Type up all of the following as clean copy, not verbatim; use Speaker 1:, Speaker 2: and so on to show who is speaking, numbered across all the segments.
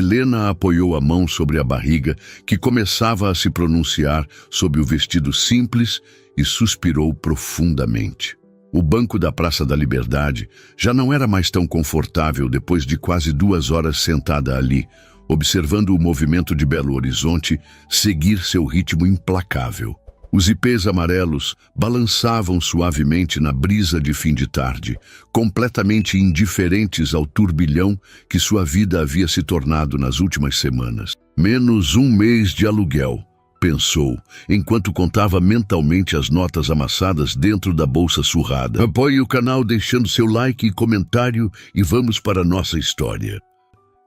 Speaker 1: Helena apoiou a mão sobre a barriga, que começava a se pronunciar sob o vestido simples, e suspirou profundamente. O banco da Praça da Liberdade já não era mais tão confortável depois de quase 2 horas sentada ali, observando o movimento de Belo Horizonte seguir seu ritmo implacável. Os ipês amarelos balançavam suavemente na brisa de fim de tarde, completamente indiferentes ao turbilhão que sua vida havia se tornado nas últimas semanas. Menos 1 mês de aluguel, pensou, enquanto contava mentalmente as notas amassadas dentro da bolsa surrada. Apoie o canal deixando seu like e comentário e vamos para a nossa história.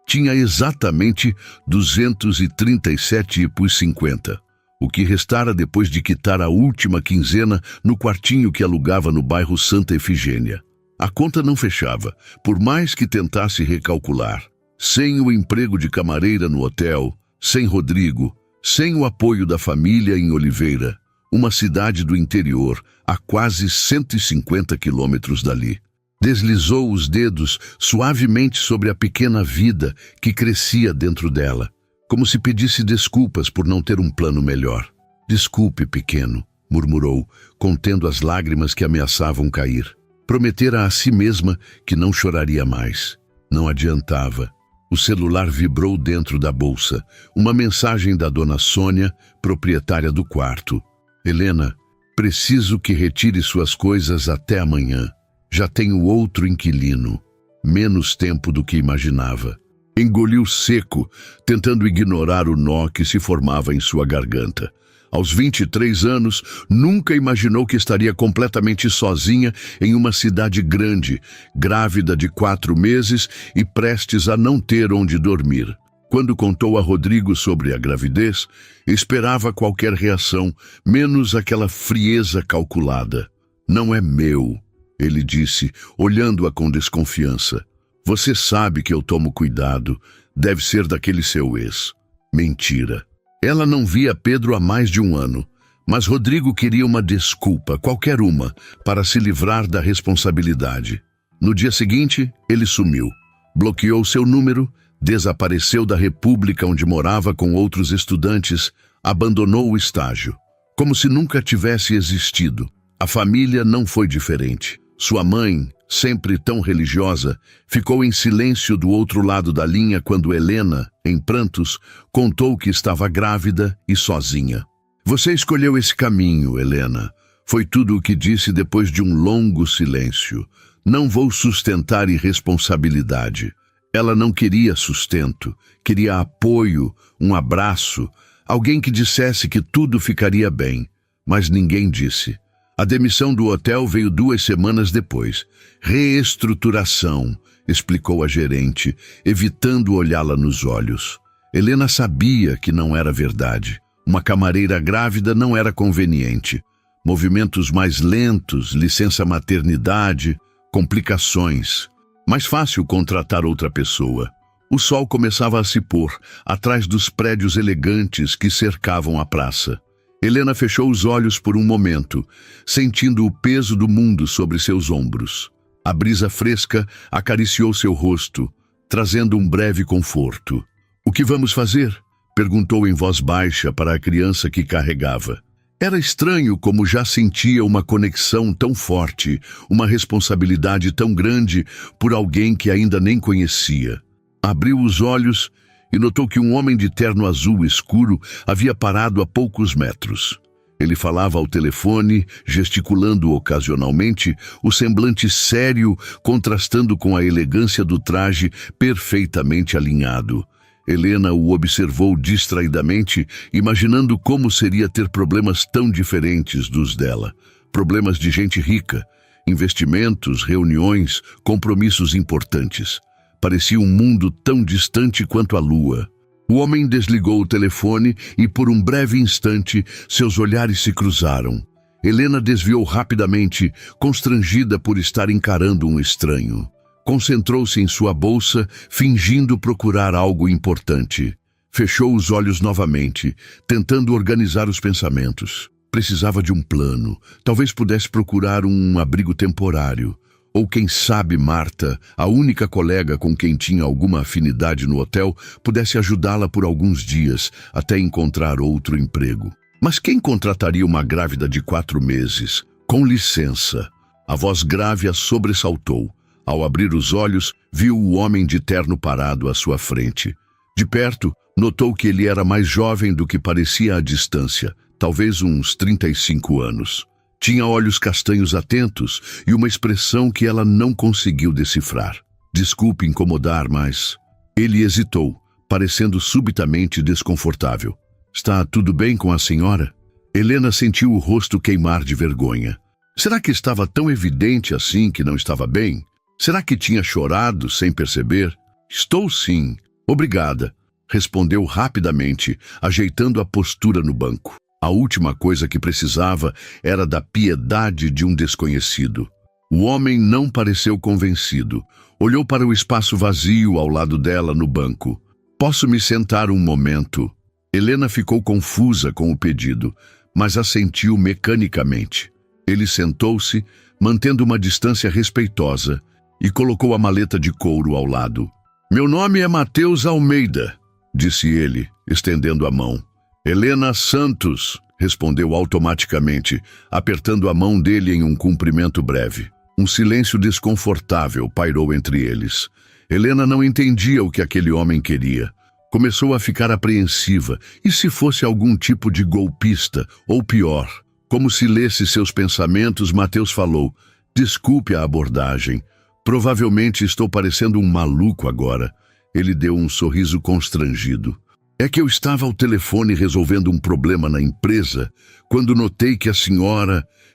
Speaker 1: Tinha exatamente 237,50. O que restara depois de quitar a última quinzena no quartinho que alugava no bairro Santa Efigênia. A conta não fechava, por mais que tentasse recalcular. Sem o emprego de camareira no hotel, sem Rodrigo, sem o apoio da família em Oliveira, uma cidade do interior a quase 150 quilômetros dali. Deslizou os dedos suavemente sobre a pequena vida que crescia dentro dela, como se pedisse desculpas por não ter um plano melhor. Desculpe, pequeno, murmurou, contendo as lágrimas que ameaçavam cair. Prometera a si mesma que não choraria mais. Não adiantava. O celular vibrou dentro da bolsa. Uma mensagem da dona Sônia, proprietária do quarto. Helena, preciso que retire suas coisas até amanhã. Já tenho outro inquilino. Menos tempo do que imaginava. Engoliu seco, tentando ignorar o nó que se formava em sua garganta. Aos 23 anos, nunca imaginou que estaria completamente sozinha em uma cidade grande, grávida de 4 meses e prestes a não ter onde dormir. Quando contou a Rodrigo sobre a gravidez, esperava qualquer reação, menos aquela frieza calculada. Não é meu, ele disse, olhando-a com desconfiança. Você sabe que eu tomo cuidado. Deve ser daquele seu ex. Mentira. Ela não via Pedro há mais de 1 ano, mas Rodrigo queria uma desculpa, qualquer uma, para se livrar da responsabilidade. No dia seguinte, ele sumiu. Bloqueou seu número, desapareceu da república onde morava com outros estudantes, abandonou o estágio. Como se nunca tivesse existido. A família não foi diferente. Sua mãe, sempre tão religiosa, ficou em silêncio do outro lado da linha quando Helena, em prantos, contou que estava grávida e sozinha. Você escolheu esse caminho, Helena. Foi tudo o que disse depois de um longo silêncio. Não vou sustentar irresponsabilidade. Ela não queria sustento, queria apoio, um abraço, alguém que dissesse que tudo ficaria bem, mas ninguém disse. A demissão do hotel veio 2 semanas depois. Reestruturação, explicou a gerente, evitando olhá-la nos olhos. Helena sabia que não era verdade. Uma camareira grávida não era conveniente. Movimentos mais lentos, licença maternidade, complicações. Mais fácil contratar outra pessoa. O sol começava a se pôr, atrás dos prédios elegantes que cercavam a praça. Helena fechou os olhos por um momento, sentindo o peso do mundo sobre seus ombros. A brisa fresca acariciou seu rosto, trazendo um breve conforto. O que vamos fazer? Perguntou em voz baixa para a criança que carregava. Era estranho como já sentia uma conexão tão forte, uma responsabilidade tão grande por alguém que ainda nem conhecia. Abriu os olhos e notou que um homem de terno azul escuro havia parado a poucos metros. Ele falava ao telefone, gesticulando ocasionalmente, o semblante sério contrastando com a elegância do traje perfeitamente alinhado. Helena o observou distraidamente, imaginando como seria ter problemas tão diferentes dos dela. Problemas de gente rica, investimentos, reuniões, compromissos importantes. Parecia um mundo tão distante quanto a lua. O homem desligou o telefone e, por um breve instante, seus olhares se cruzaram. Helena desviou rapidamente, constrangida por estar encarando um estranho. Concentrou-se em sua bolsa, fingindo procurar algo importante. Fechou os olhos novamente, tentando organizar os pensamentos. Precisava de um plano. Talvez pudesse procurar um abrigo temporário. Ou quem sabe Marta, a única colega com quem tinha alguma afinidade no hotel, pudesse ajudá-la por alguns dias até encontrar outro emprego. Mas quem contrataria uma grávida de 4 meses? Com licença. A voz grave a sobressaltou. Ao abrir os olhos, viu o homem de terno parado à sua frente. De perto, notou que ele era mais jovem do que parecia à distância, talvez uns 35 anos. Tinha olhos castanhos atentos e uma expressão que ela não conseguiu decifrar. Desculpe incomodar, mas... Ele hesitou, parecendo subitamente desconfortável. Está tudo bem com a senhora? Helena sentiu o rosto queimar de vergonha. Será que estava tão evidente assim que não estava bem? Será que tinha chorado sem perceber? Estou sim. Obrigada, respondeu rapidamente, ajeitando a postura no banco. A última coisa que precisava era da piedade de um desconhecido. O homem não pareceu convencido. Olhou para o espaço vazio ao lado dela no banco. Posso me sentar um momento? Helena ficou confusa com o pedido, mas assentiu mecanicamente. Ele sentou-se, mantendo uma distância respeitosa, e colocou a maleta de couro ao lado. Meu nome é Matheus Almeida, disse ele, estendendo a mão. Helena Santos, respondeu automaticamente, apertando a mão dele em um cumprimento breve. Um silêncio desconfortável pairou entre eles. Helena não entendia o que aquele homem queria. Começou a ficar apreensiva. E se fosse algum tipo de golpista, ou pior? Como se lesse seus pensamentos, Matheus falou, desculpe a abordagem. Provavelmente estou parecendo um maluco agora. Ele deu um sorriso constrangido. É que eu estava ao telefone resolvendo um problema na empresa, quando notei que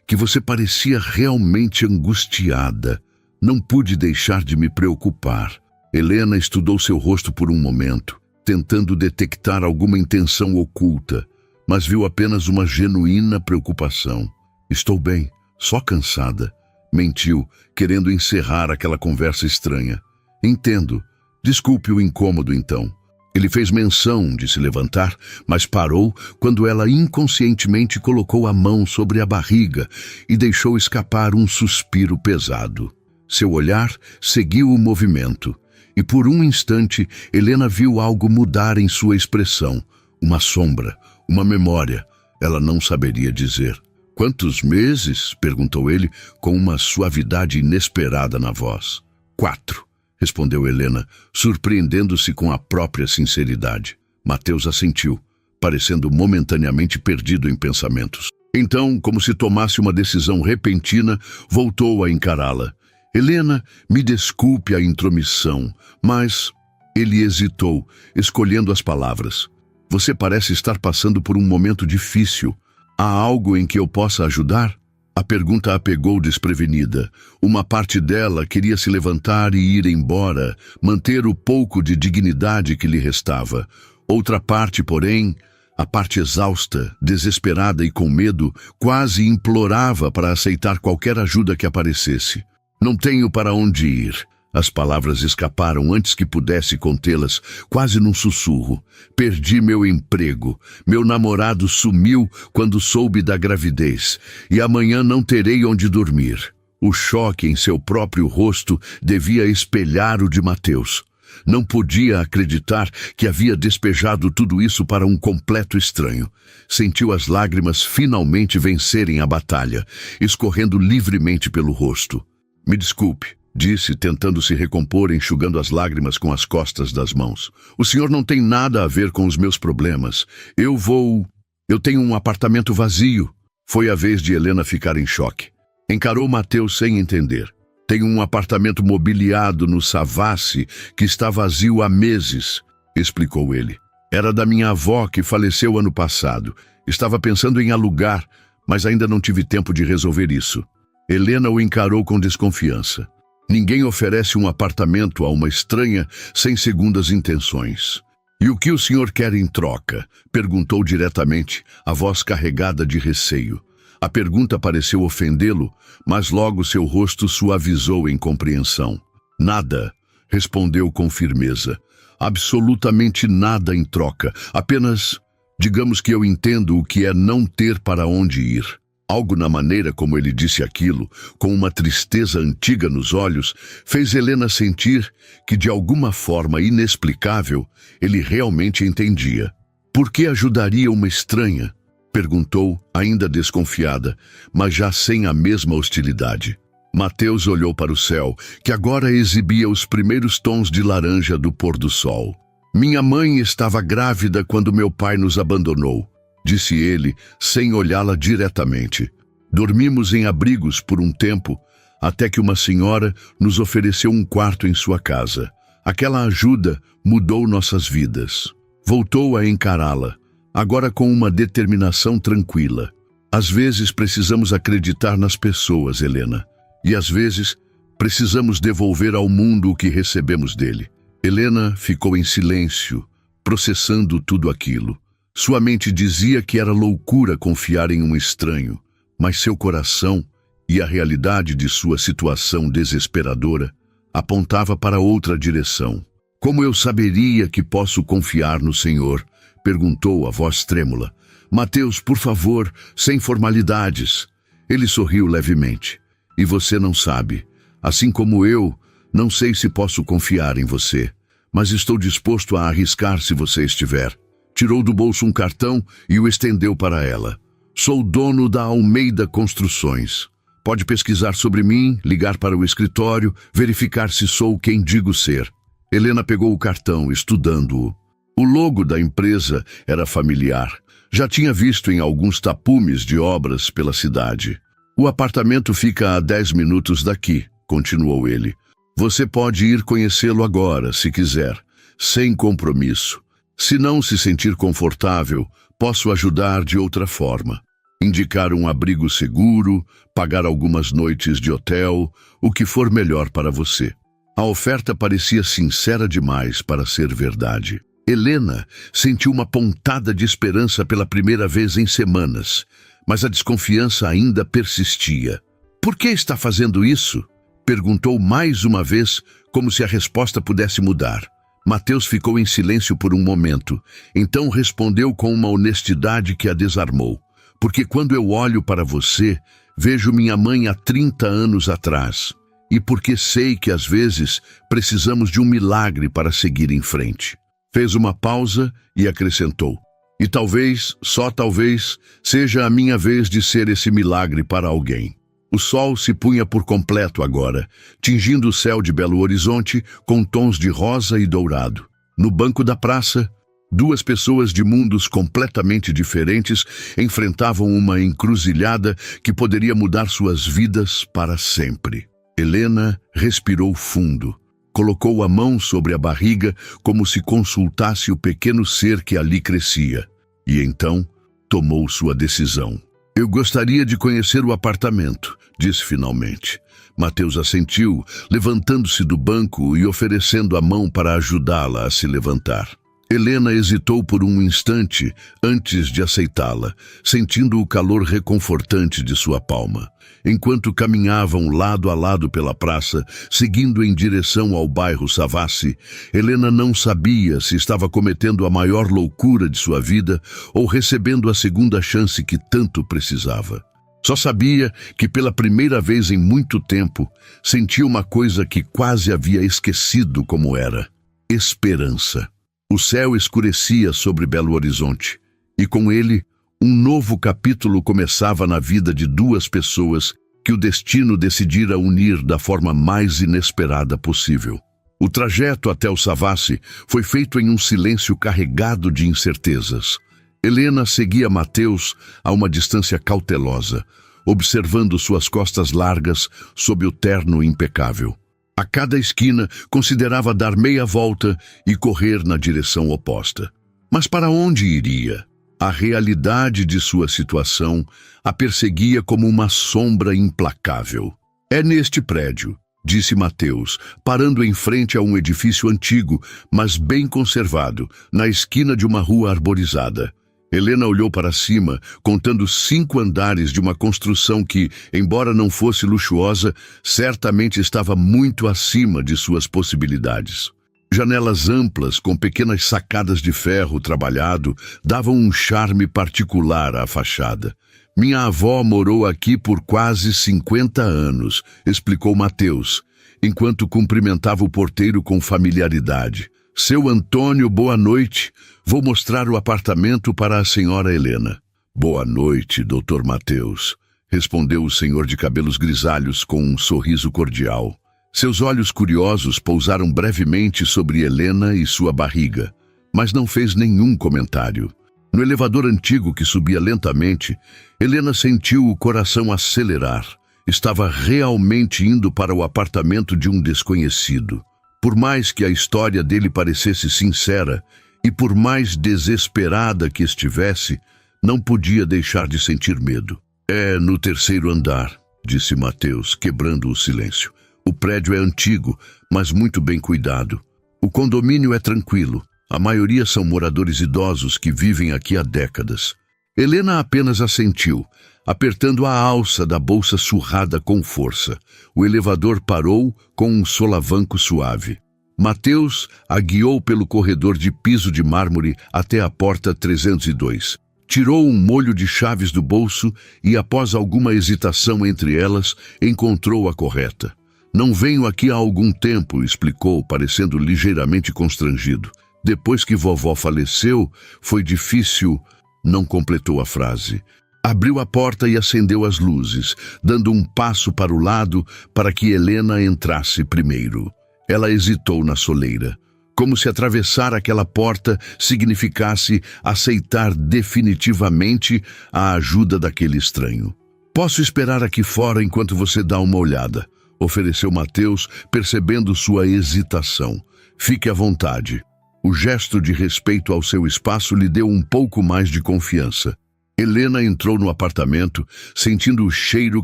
Speaker 1: que você parecia realmente angustiada. Não pude deixar de me preocupar. Helena estudou seu rosto por um momento, tentando detectar alguma intenção oculta, mas viu apenas uma genuína preocupação. Estou bem, só cansada. Mentiu, querendo encerrar aquela conversa estranha. Entendo. Desculpe o incômodo, então. Ele fez menção de se levantar, mas parou quando ela inconscientemente colocou a mão sobre a barriga e deixou escapar um suspiro pesado. Seu olhar seguiu o movimento, e por um instante Helena viu algo mudar em sua expressão. Uma sombra, uma memória. Ela não saberia dizer. Quantos meses? Perguntou ele com uma suavidade inesperada na voz. 4. Respondeu Helena, surpreendendo-se com a própria sinceridade. Matheus assentiu, parecendo momentaneamente perdido em pensamentos. Então, como se tomasse uma decisão repentina, voltou a encará-la. Helena, me desculpe a intromissão, mas... Ele hesitou, escolhendo as palavras. Você parece estar passando por um momento difícil. Há algo em que eu possa ajudar? A pergunta a pegou desprevenida. Uma parte dela queria se levantar e ir embora, manter o pouco de dignidade que lhe restava. Outra parte, porém, a parte exausta, desesperada e com medo, quase implorava para aceitar qualquer ajuda que aparecesse. Não tenho para onde ir. As palavras escaparam antes que pudesse contê-las, quase num sussurro. Perdi meu emprego. Meu namorado sumiu quando soube da gravidez. E amanhã não terei onde dormir. O choque em seu próprio rosto devia espelhar o de Matheus. Não podia acreditar que havia despejado tudo isso para um completo estranho. Sentiu as lágrimas finalmente vencerem a batalha, escorrendo livremente pelo rosto. Me desculpe, disse, tentando se recompor, enxugando as lágrimas com as costas das mãos. O senhor não tem nada a ver com os meus problemas. Eu tenho um apartamento vazio. Foi a vez de Helena ficar em choque. Encarou Matheus sem entender. Tenho um apartamento mobiliado no Savassi que está vazio há meses, explicou ele. Era da minha avó que faleceu ano passado. Estava pensando em alugar, mas ainda não tive tempo de resolver isso. Helena o encarou com desconfiança. Ninguém oferece um apartamento a uma estranha sem segundas intenções. E o que o senhor quer em troca? Perguntou diretamente, a voz carregada de receio. A pergunta pareceu ofendê-lo, mas logo seu rosto suavizou em compreensão. Nada, respondeu com firmeza. Absolutamente nada em troca. Apenas, digamos que eu entendo o que é não ter para onde ir. Algo na maneira como ele disse aquilo, com uma tristeza antiga nos olhos, fez Helena sentir que, de alguma forma inexplicável, ele realmente entendia. Por que ajudaria uma estranha? Perguntou, ainda desconfiada, mas já sem a mesma hostilidade. Mateus olhou para o céu, que agora exibia os primeiros tons de laranja do pôr do sol. Minha mãe estava grávida quando meu pai nos abandonou, disse ele, sem olhá-la diretamente. Dormimos em abrigos por um tempo, até que uma senhora nos ofereceu um quarto em sua casa. Aquela ajuda mudou nossas vidas. Voltou a encará-la, agora com uma determinação tranquila. Às vezes precisamos acreditar nas pessoas, Helena, e às vezes precisamos devolver ao mundo o que recebemos dele. Helena ficou em silêncio, processando tudo aquilo. Sua mente dizia que era loucura confiar em um estranho, mas seu coração e a realidade de sua situação desesperadora apontava para outra direção. Como eu saberia que posso confiar no Senhor? Perguntou a voz trêmula. Mateus, por favor, sem formalidades. Ele sorriu levemente. E você não sabe. Assim como eu, não sei se posso confiar em você, mas estou disposto a arriscar se você estiver. Tirou do bolso um cartão e o estendeu para ela. Sou dono da Almeida Construções. Pode pesquisar sobre mim, ligar para o escritório, verificar se sou quem digo ser. Helena pegou o cartão, estudando-o. O logo da empresa era familiar. Já tinha visto em alguns tapumes de obras pela cidade. O apartamento fica a 10 minutos daqui, continuou ele. Você pode ir conhecê-lo agora, se quiser, sem compromisso. Se não se sentir confortável, posso ajudar de outra forma. Indicar um abrigo seguro, pagar algumas noites de hotel, o que for melhor para você. A oferta parecia sincera demais para ser verdade. Helena sentiu uma pontada de esperança pela primeira vez em semanas, mas a desconfiança ainda persistia. Por que está fazendo isso? Perguntou mais uma vez, como se a resposta pudesse mudar. Mateus ficou em silêncio por um momento, então respondeu com uma honestidade que a desarmou. Porque quando eu olho para você, vejo minha mãe há 30 anos atrás. E porque sei que às vezes precisamos de um milagre para seguir em frente. Fez uma pausa e acrescentou. E talvez, só talvez, seja a minha vez de ser esse milagre para alguém. O sol se punha por completo agora, tingindo o céu de Belo Horizonte com tons de rosa e dourado. No banco da praça, duas pessoas de mundos completamente diferentes enfrentavam uma encruzilhada que poderia mudar suas vidas para sempre. Helena respirou fundo. Colocou a mão sobre a barriga como se consultasse o pequeno ser que ali crescia. E então tomou sua decisão. Eu gostaria de conhecer o apartamento, disse finalmente. Mateus assentiu, levantando-se do banco e oferecendo a mão para ajudá-la a se levantar. Helena hesitou por um instante antes de aceitá-la, sentindo o calor reconfortante de sua palma. Enquanto caminhavam lado a lado pela praça, seguindo em direção ao bairro Savassi, Helena não sabia se estava cometendo a maior loucura de sua vida ou recebendo a segunda chance que tanto precisava. Só sabia que pela primeira vez em muito tempo, sentia uma coisa que quase havia esquecido como era: esperança. O céu escurecia sobre Belo Horizonte, e com ele, um novo capítulo começava na vida de duas pessoas que o destino decidira unir da forma mais inesperada possível. O trajeto até o Savassi foi feito em um silêncio carregado de incertezas. Helena seguia Mateus a uma distância cautelosa, observando suas costas largas sob o terno impecável. A cada esquina, considerava dar meia volta e correr na direção oposta. Mas para onde iria? A realidade de sua situação a perseguia como uma sombra implacável. É neste prédio, disse Mateus, parando em frente a um edifício antigo, mas bem conservado, na esquina de uma rua arborizada. Helena olhou para cima, contando 5 andares de uma construção que, embora não fosse luxuosa, certamente estava muito acima de suas possibilidades. Janelas amplas, com pequenas sacadas de ferro trabalhado, davam um charme particular à fachada. Minha avó morou aqui por quase 50 anos, explicou Mateus, enquanto cumprimentava o porteiro com familiaridade. Seu Antônio, boa noite. Vou mostrar o apartamento para a senhora Helena. Boa noite, doutor Mateus, respondeu o senhor de cabelos grisalhos com um sorriso cordial. Seus olhos curiosos pousaram brevemente sobre Helena e sua barriga, mas não fez nenhum comentário. No elevador antigo que subia lentamente, Helena sentiu o coração acelerar. Estava realmente indo para o apartamento de um desconhecido. Por mais que a história dele parecesse sincera, e por mais desesperada que estivesse, não podia deixar de sentir medo. É no terceiro andar, disse Mateus, quebrando o silêncio. O prédio é antigo, mas muito bem cuidado. O condomínio é tranquilo. A maioria são moradores idosos que vivem aqui há décadas. Helena apenas assentiu, apertando a alça da bolsa surrada com força. O elevador parou com um solavanco suave. Mateus a guiou pelo corredor de piso de mármore até a porta 302. Tirou um molho de chaves do bolso e, após alguma hesitação entre elas, encontrou a correta. Não venho aqui há algum tempo, explicou, parecendo ligeiramente constrangido. Depois que vovó faleceu, foi difícil. Não completou a frase. Abriu a porta e acendeu as luzes, dando um passo para o lado para que Helena entrasse primeiro. Ela hesitou na soleira, como se atravessar aquela porta significasse aceitar definitivamente a ajuda daquele estranho. Posso esperar aqui fora enquanto você dá uma olhada, ofereceu Mateus, percebendo sua hesitação. Fique à vontade. O gesto de respeito ao seu espaço lhe deu um pouco mais de confiança. Helena entrou no apartamento, sentindo o cheiro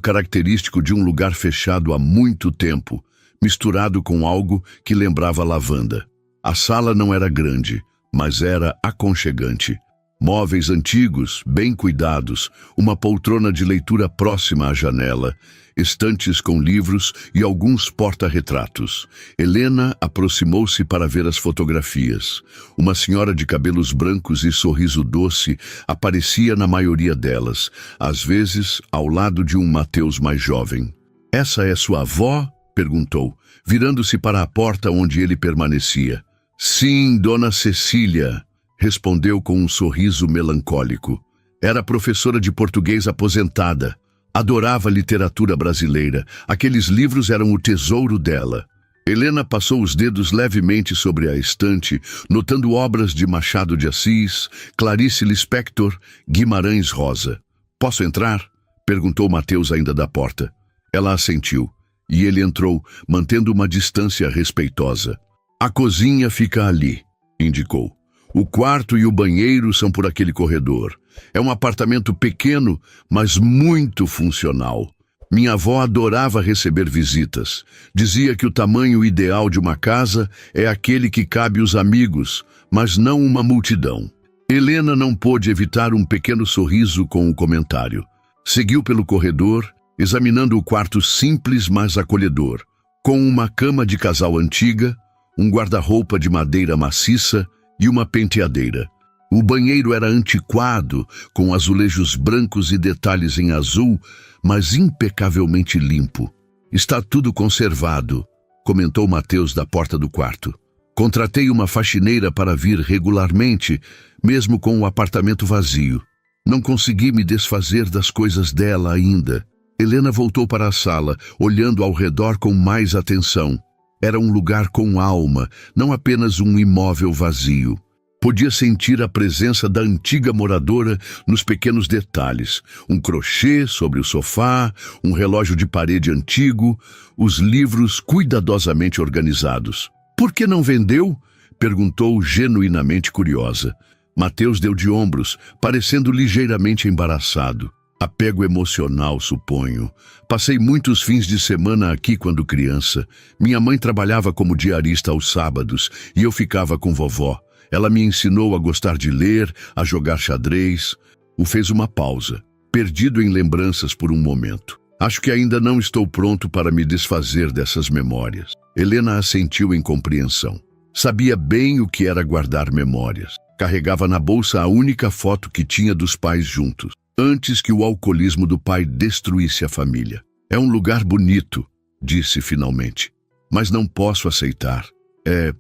Speaker 1: característico de um lugar fechado há muito tempo, misturado com algo que lembrava lavanda. A sala não era grande, mas era aconchegante. Móveis antigos, bem cuidados, uma poltrona de leitura próxima à janela, estantes com livros e alguns porta-retratos. Helena aproximou-se para ver as fotografias. Uma senhora de cabelos brancos e sorriso doce aparecia na maioria delas, às vezes ao lado de um Mateus mais jovem. Essa é sua avó? Perguntou, virando-se para a porta onde ele permanecia. Sim, dona Cecília, respondeu com um sorriso melancólico. Era professora de português aposentada. Adorava literatura brasileira. Aqueles livros eram o tesouro dela. Helena passou os dedos levemente sobre a estante, notando obras de Machado de Assis, Clarice Lispector, Guimarães Rosa. Posso entrar? Perguntou Mateus ainda da porta. Ela assentiu, e ele entrou, mantendo uma distância respeitosa. A cozinha fica ali, indicou. O quarto e o banheiro são por aquele corredor. É um apartamento pequeno, mas muito funcional. Minha avó adorava receber visitas. Dizia que o tamanho ideal de uma casa é aquele que cabe os amigos, mas não uma multidão. Helena não pôde evitar um pequeno sorriso com o comentário. Seguiu pelo corredor, examinando o quarto simples, mas acolhedor, com uma cama de casal antiga, um guarda-roupa de madeira maciça e uma penteadeira. O banheiro era antiquado, com azulejos brancos e detalhes em azul, mas impecavelmente limpo. Está tudo conservado, comentou Mateus da porta do quarto. Contratei uma faxineira para vir regularmente, mesmo com o apartamento vazio. Não consegui me desfazer das coisas dela ainda. Helena voltou para a sala, olhando ao redor com mais atenção. Era um lugar com alma, não apenas um imóvel vazio. Podia sentir a presença da antiga moradora nos pequenos detalhes. Um crochê sobre o sofá, um relógio de parede antigo, os livros cuidadosamente organizados. Por que não vendeu? Perguntou genuinamente curiosa. Mateus deu de ombros, parecendo ligeiramente embaraçado. Apego emocional, suponho. Passei muitos fins de semana aqui quando criança. Minha mãe trabalhava como diarista aos sábados e eu ficava com vovó. Ela me ensinou a gostar de ler, a jogar xadrez. Fez uma pausa, perdido em lembranças por um momento. Acho que ainda não estou pronto para me desfazer dessas memórias. Helena assentiu em compreensão. Sabia bem o que era guardar memórias. Carregava na bolsa a única foto que tinha dos pais juntos. antes que o alcoolismo do pai destruísse a família. É um lugar bonito, disse finalmente, mas não posso aceitar. É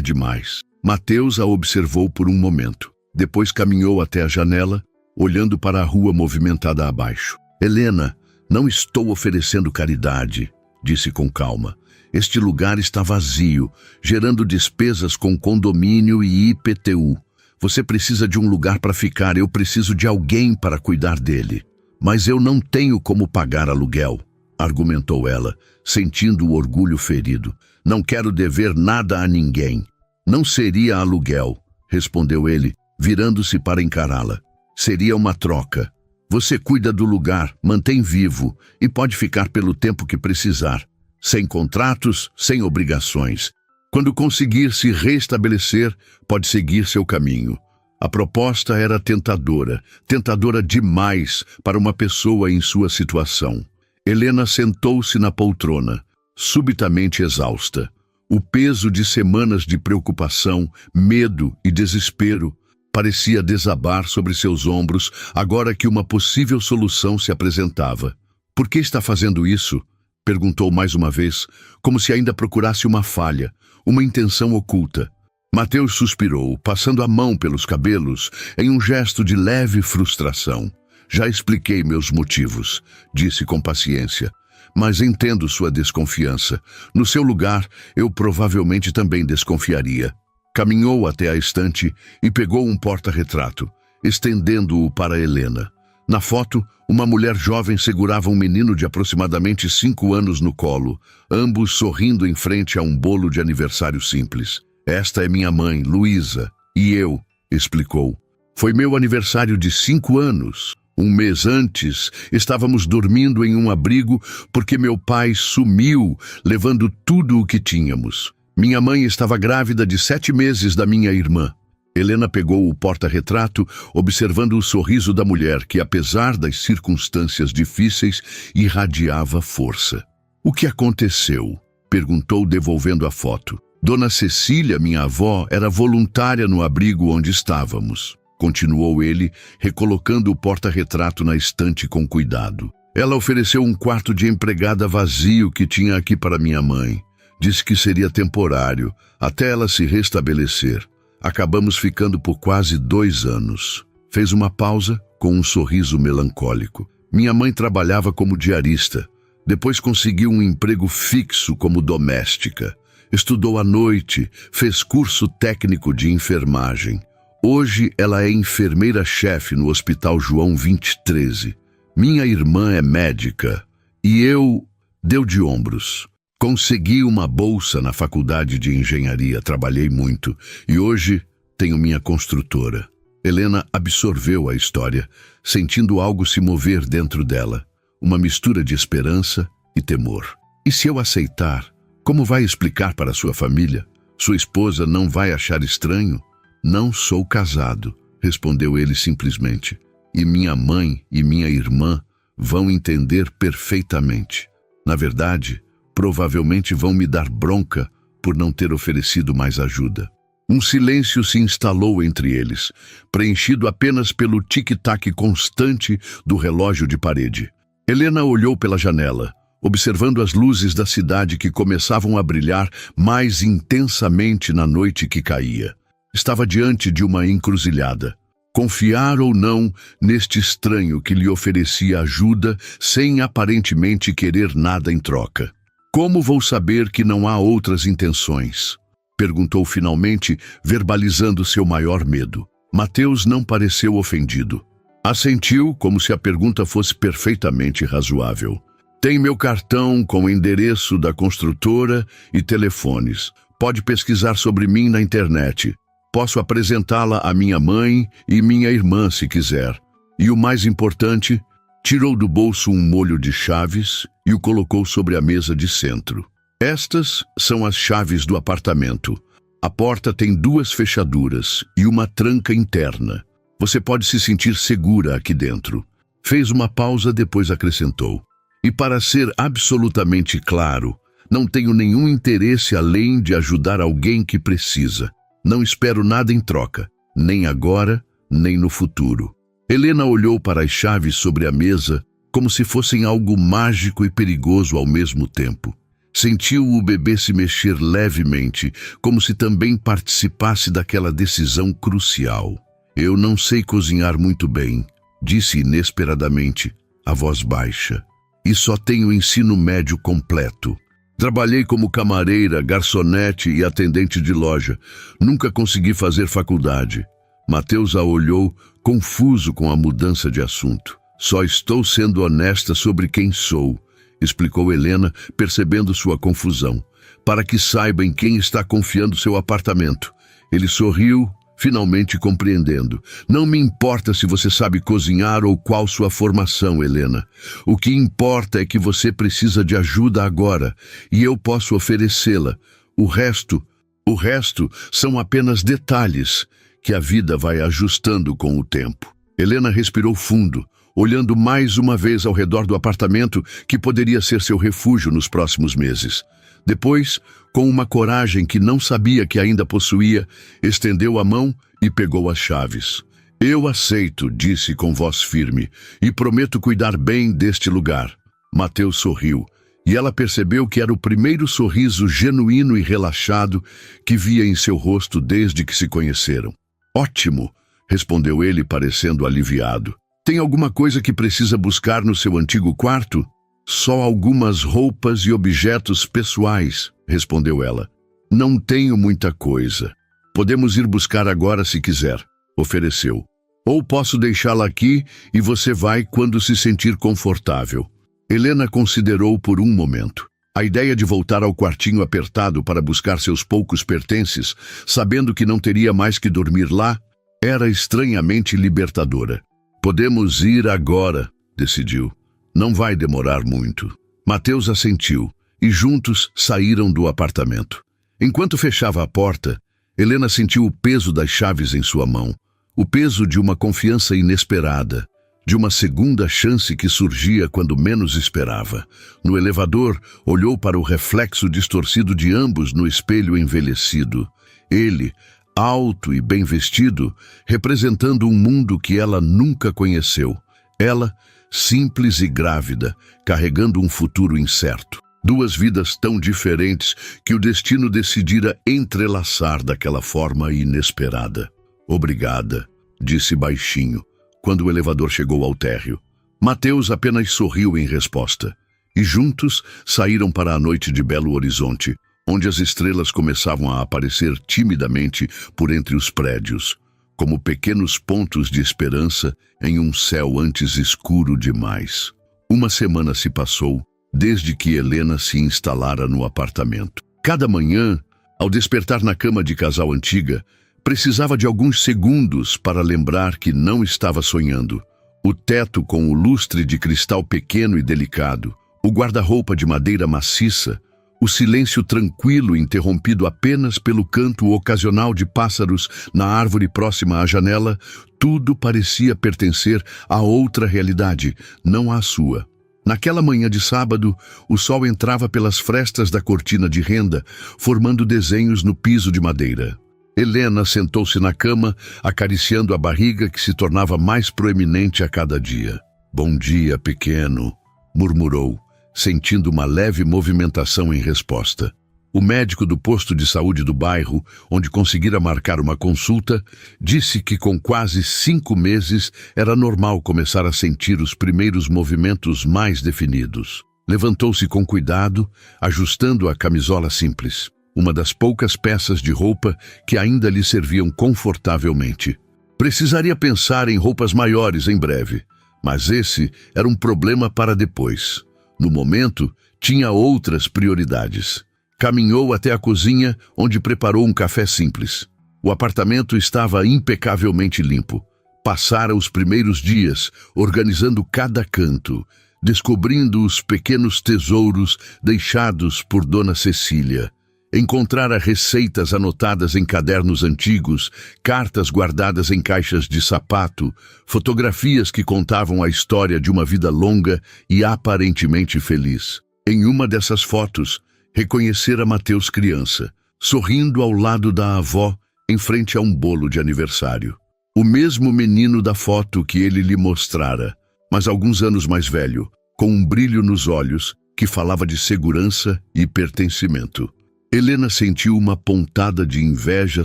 Speaker 1: demais. Mateus a observou por um momento. Depois caminhou até a janela, olhando para a rua movimentada abaixo. Helena, não estou oferecendo caridade, disse com calma. Este lugar está vazio, gerando despesas com condomínio e IPTU. Você precisa de um lugar para ficar, eu preciso de alguém para cuidar dele. Mas eu não tenho como pagar aluguel, argumentou ela, sentindo o orgulho ferido. Não quero dever nada a ninguém. Não seria aluguel, respondeu ele, virando-se para encará-la. Seria uma troca. Você cuida do lugar, mantém vivo e pode ficar pelo tempo que precisar. Sem contratos, sem obrigações. Quando conseguir se restabelecer, pode seguir seu caminho. A proposta era tentadora demais para uma pessoa em sua situação. Helena sentou-se na poltrona, subitamente exausta. O peso de semanas de preocupação, medo e desespero parecia desabar sobre seus ombros agora que uma possível solução se apresentava. Por que está fazendo isso? Perguntou mais uma vez, como se ainda procurasse uma falha, uma intenção oculta. Mateus suspirou, passando a mão pelos cabelos, em um gesto de leve frustração. Já expliquei meus motivos, disse com paciência, mas entendo sua desconfiança. No seu lugar, eu provavelmente também desconfiaria. Caminhou até a estante e pegou um porta-retrato, estendendo-o para Helena. Na foto, uma mulher jovem segurava um menino de aproximadamente 5 anos no colo, ambos sorrindo em frente a um bolo de aniversário simples. Esta é minha mãe, Luísa, e eu, explicou. Foi meu aniversário de 5 anos. Um mês antes, estávamos dormindo em um abrigo porque meu pai sumiu, levando tudo o que tínhamos. Minha mãe estava grávida de 7 meses da minha irmã. Helena pegou o porta-retrato, observando o sorriso da mulher que, apesar das circunstâncias difíceis, irradiava força. O que aconteceu? Perguntou, devolvendo a foto. Dona Cecília, minha avó, era voluntária no abrigo onde estávamos. Continuou ele, recolocando o porta-retrato na estante com cuidado. Ela ofereceu um quarto de empregada vazio que tinha aqui para minha mãe. Disse que seria temporário, até ela se restabelecer. Acabamos ficando por quase 2 anos. Fez uma pausa com um sorriso melancólico. Minha mãe trabalhava como diarista. Depois conseguiu um emprego fixo como doméstica. Estudou à noite, fez curso técnico de enfermagem. Hoje ela é enfermeira-chefe no Hospital João 2013. Minha irmã é médica e eu deu de ombros. Consegui uma bolsa na faculdade de engenharia, trabalhei muito e hoje tenho minha construtora. Helena absorveu a história, sentindo algo se mover dentro dela, uma mistura de esperança e temor. E se eu aceitar, como vai explicar para sua família? Sua esposa não vai achar estranho? Não sou casado, respondeu ele simplesmente. E minha mãe e minha irmã vão entender perfeitamente. Na verdade, provavelmente vão me dar bronca por não ter oferecido mais ajuda. Um silêncio se instalou entre eles, preenchido apenas pelo tic-tac constante do relógio de parede. Helena olhou pela janela, observando as luzes da cidade que começavam a brilhar mais intensamente na noite que caía. Estava diante de uma encruzilhada. Confiar ou não neste estranho que lhe oferecia ajuda sem aparentemente querer nada em troca. Como vou saber que não há outras intenções? Perguntou finalmente, verbalizando seu maior medo. Mateus não pareceu ofendido. Assentiu como se a pergunta fosse perfeitamente razoável. Tem meu cartão com o endereço da construtora e telefones. Pode pesquisar sobre mim na internet. Posso apresentá-la à minha mãe e minha irmã se quiser. E o mais importante, tirou do bolso um molho de chaves e o colocou sobre a mesa de centro. Estas são as chaves do apartamento. A porta tem 2 fechaduras e uma tranca interna. Você pode se sentir segura aqui dentro. Fez uma pausa, depois acrescentou. E para ser absolutamente claro, não tenho nenhum interesse além de ajudar alguém que precisa. Não espero nada em troca, nem agora, nem no futuro. Helena olhou para as chaves sobre a mesa como se fossem algo mágico e perigoso ao mesmo tempo. Sentiu o bebê se mexer levemente, como se também participasse daquela decisão crucial. Eu não sei cozinhar muito bem, disse inesperadamente, a voz baixa. E só tenho ensino médio completo. Trabalhei como camareira, garçonete e atendente de loja. Nunca consegui fazer faculdade. Mateus a olhou, confuso com a mudança de assunto. Só estou sendo honesta sobre quem sou, explicou Helena, percebendo sua confusão. Para que saiba em quem está confiando seu apartamento. Ele sorriu, finalmente compreendendo. Não me importa se você sabe cozinhar ou qual sua formação, Helena. O que importa é que você precisa de ajuda agora, e eu posso oferecê-la. O resto são apenas detalhes que a vida vai ajustando com o tempo. Helena respirou fundo, olhando mais uma vez ao redor do apartamento que poderia ser seu refúgio nos próximos meses. Depois, com uma coragem que não sabia que ainda possuía, estendeu a mão e pegou as chaves. Eu aceito, disse com voz firme, e prometo cuidar bem deste lugar. Mateus sorriu, e ela percebeu que era o primeiro sorriso genuíno e relaxado que via em seu rosto desde que se conheceram. Ótimo, respondeu ele, parecendo aliviado. Tem alguma coisa que precisa buscar no seu antigo quarto? Só algumas roupas e objetos pessoais, respondeu ela. Não tenho muita coisa. Podemos ir buscar agora se quiser, ofereceu. Ou posso deixá-la aqui e você vai quando se sentir confortável. Helena considerou por um momento. A ideia de voltar ao quartinho apertado para buscar seus poucos pertences, sabendo que não teria mais que dormir lá, era estranhamente libertadora. Podemos ir agora, decidiu. Não vai demorar muito. Mateus assentiu, e juntos saíram do apartamento. Enquanto fechava a porta, Helena sentiu o peso das chaves em sua mão, o peso de uma confiança inesperada, de uma segunda chance que surgia quando menos esperava. No elevador, olhou para o reflexo distorcido de ambos no espelho envelhecido. Ele, alto e bem vestido, representando um mundo que ela nunca conheceu. Ela, simples e grávida, carregando um futuro incerto. Duas vidas tão diferentes que o destino decidira entrelaçar daquela forma inesperada. Obrigada, disse baixinho, quando o elevador chegou ao térreo. Mateus apenas sorriu em resposta, e juntos saíram para a noite de Belo Horizonte, onde as estrelas começavam a aparecer timidamente por entre os prédios, como pequenos pontos de esperança em um céu antes escuro demais. Uma semana se passou desde que Helena se instalara no apartamento. Cada manhã, ao despertar na cama de casal antiga, precisava de alguns segundos para lembrar que não estava sonhando. O teto com o lustre de cristal pequeno e delicado, o guarda-roupa de madeira maciça, o silêncio tranquilo interrompido apenas pelo canto ocasional de pássaros na árvore próxima à janela, tudo parecia pertencer a outra realidade, não à sua. Naquela manhã de sábado, o sol entrava pelas frestas da cortina de renda, formando desenhos no piso de madeira. Helena sentou-se na cama, acariciando a barriga que se tornava mais proeminente a cada dia. "Bom dia, pequeno", murmurou, sentindo uma leve movimentação em resposta. O médico do posto de saúde do bairro, onde conseguira marcar uma consulta, disse que com quase 5 meses era normal começar a sentir os primeiros movimentos mais definidos. Levantou-se com cuidado, ajustando a camisola simples, uma das poucas peças de roupa que ainda lhe serviam confortavelmente. Precisaria pensar em roupas maiores em breve, mas esse era um problema para depois. No momento, tinha outras prioridades. Caminhou até a cozinha, onde preparou um café simples. O apartamento estava impecavelmente limpo. Passara os primeiros dias, organizando cada canto, descobrindo os pequenos tesouros deixados por Dona Cecília. Encontrara receitas anotadas em cadernos antigos, cartas guardadas em caixas de sapato, fotografias que contavam a história de uma vida longa e aparentemente feliz. Em uma dessas fotos, reconhecera Mateus criança, sorrindo ao lado da avó, em frente a um bolo de aniversário. O mesmo menino da foto que ele lhe mostrara, mas alguns anos mais velho, com um brilho nos olhos que falava de segurança e pertencimento. Helena sentiu uma pontada de inveja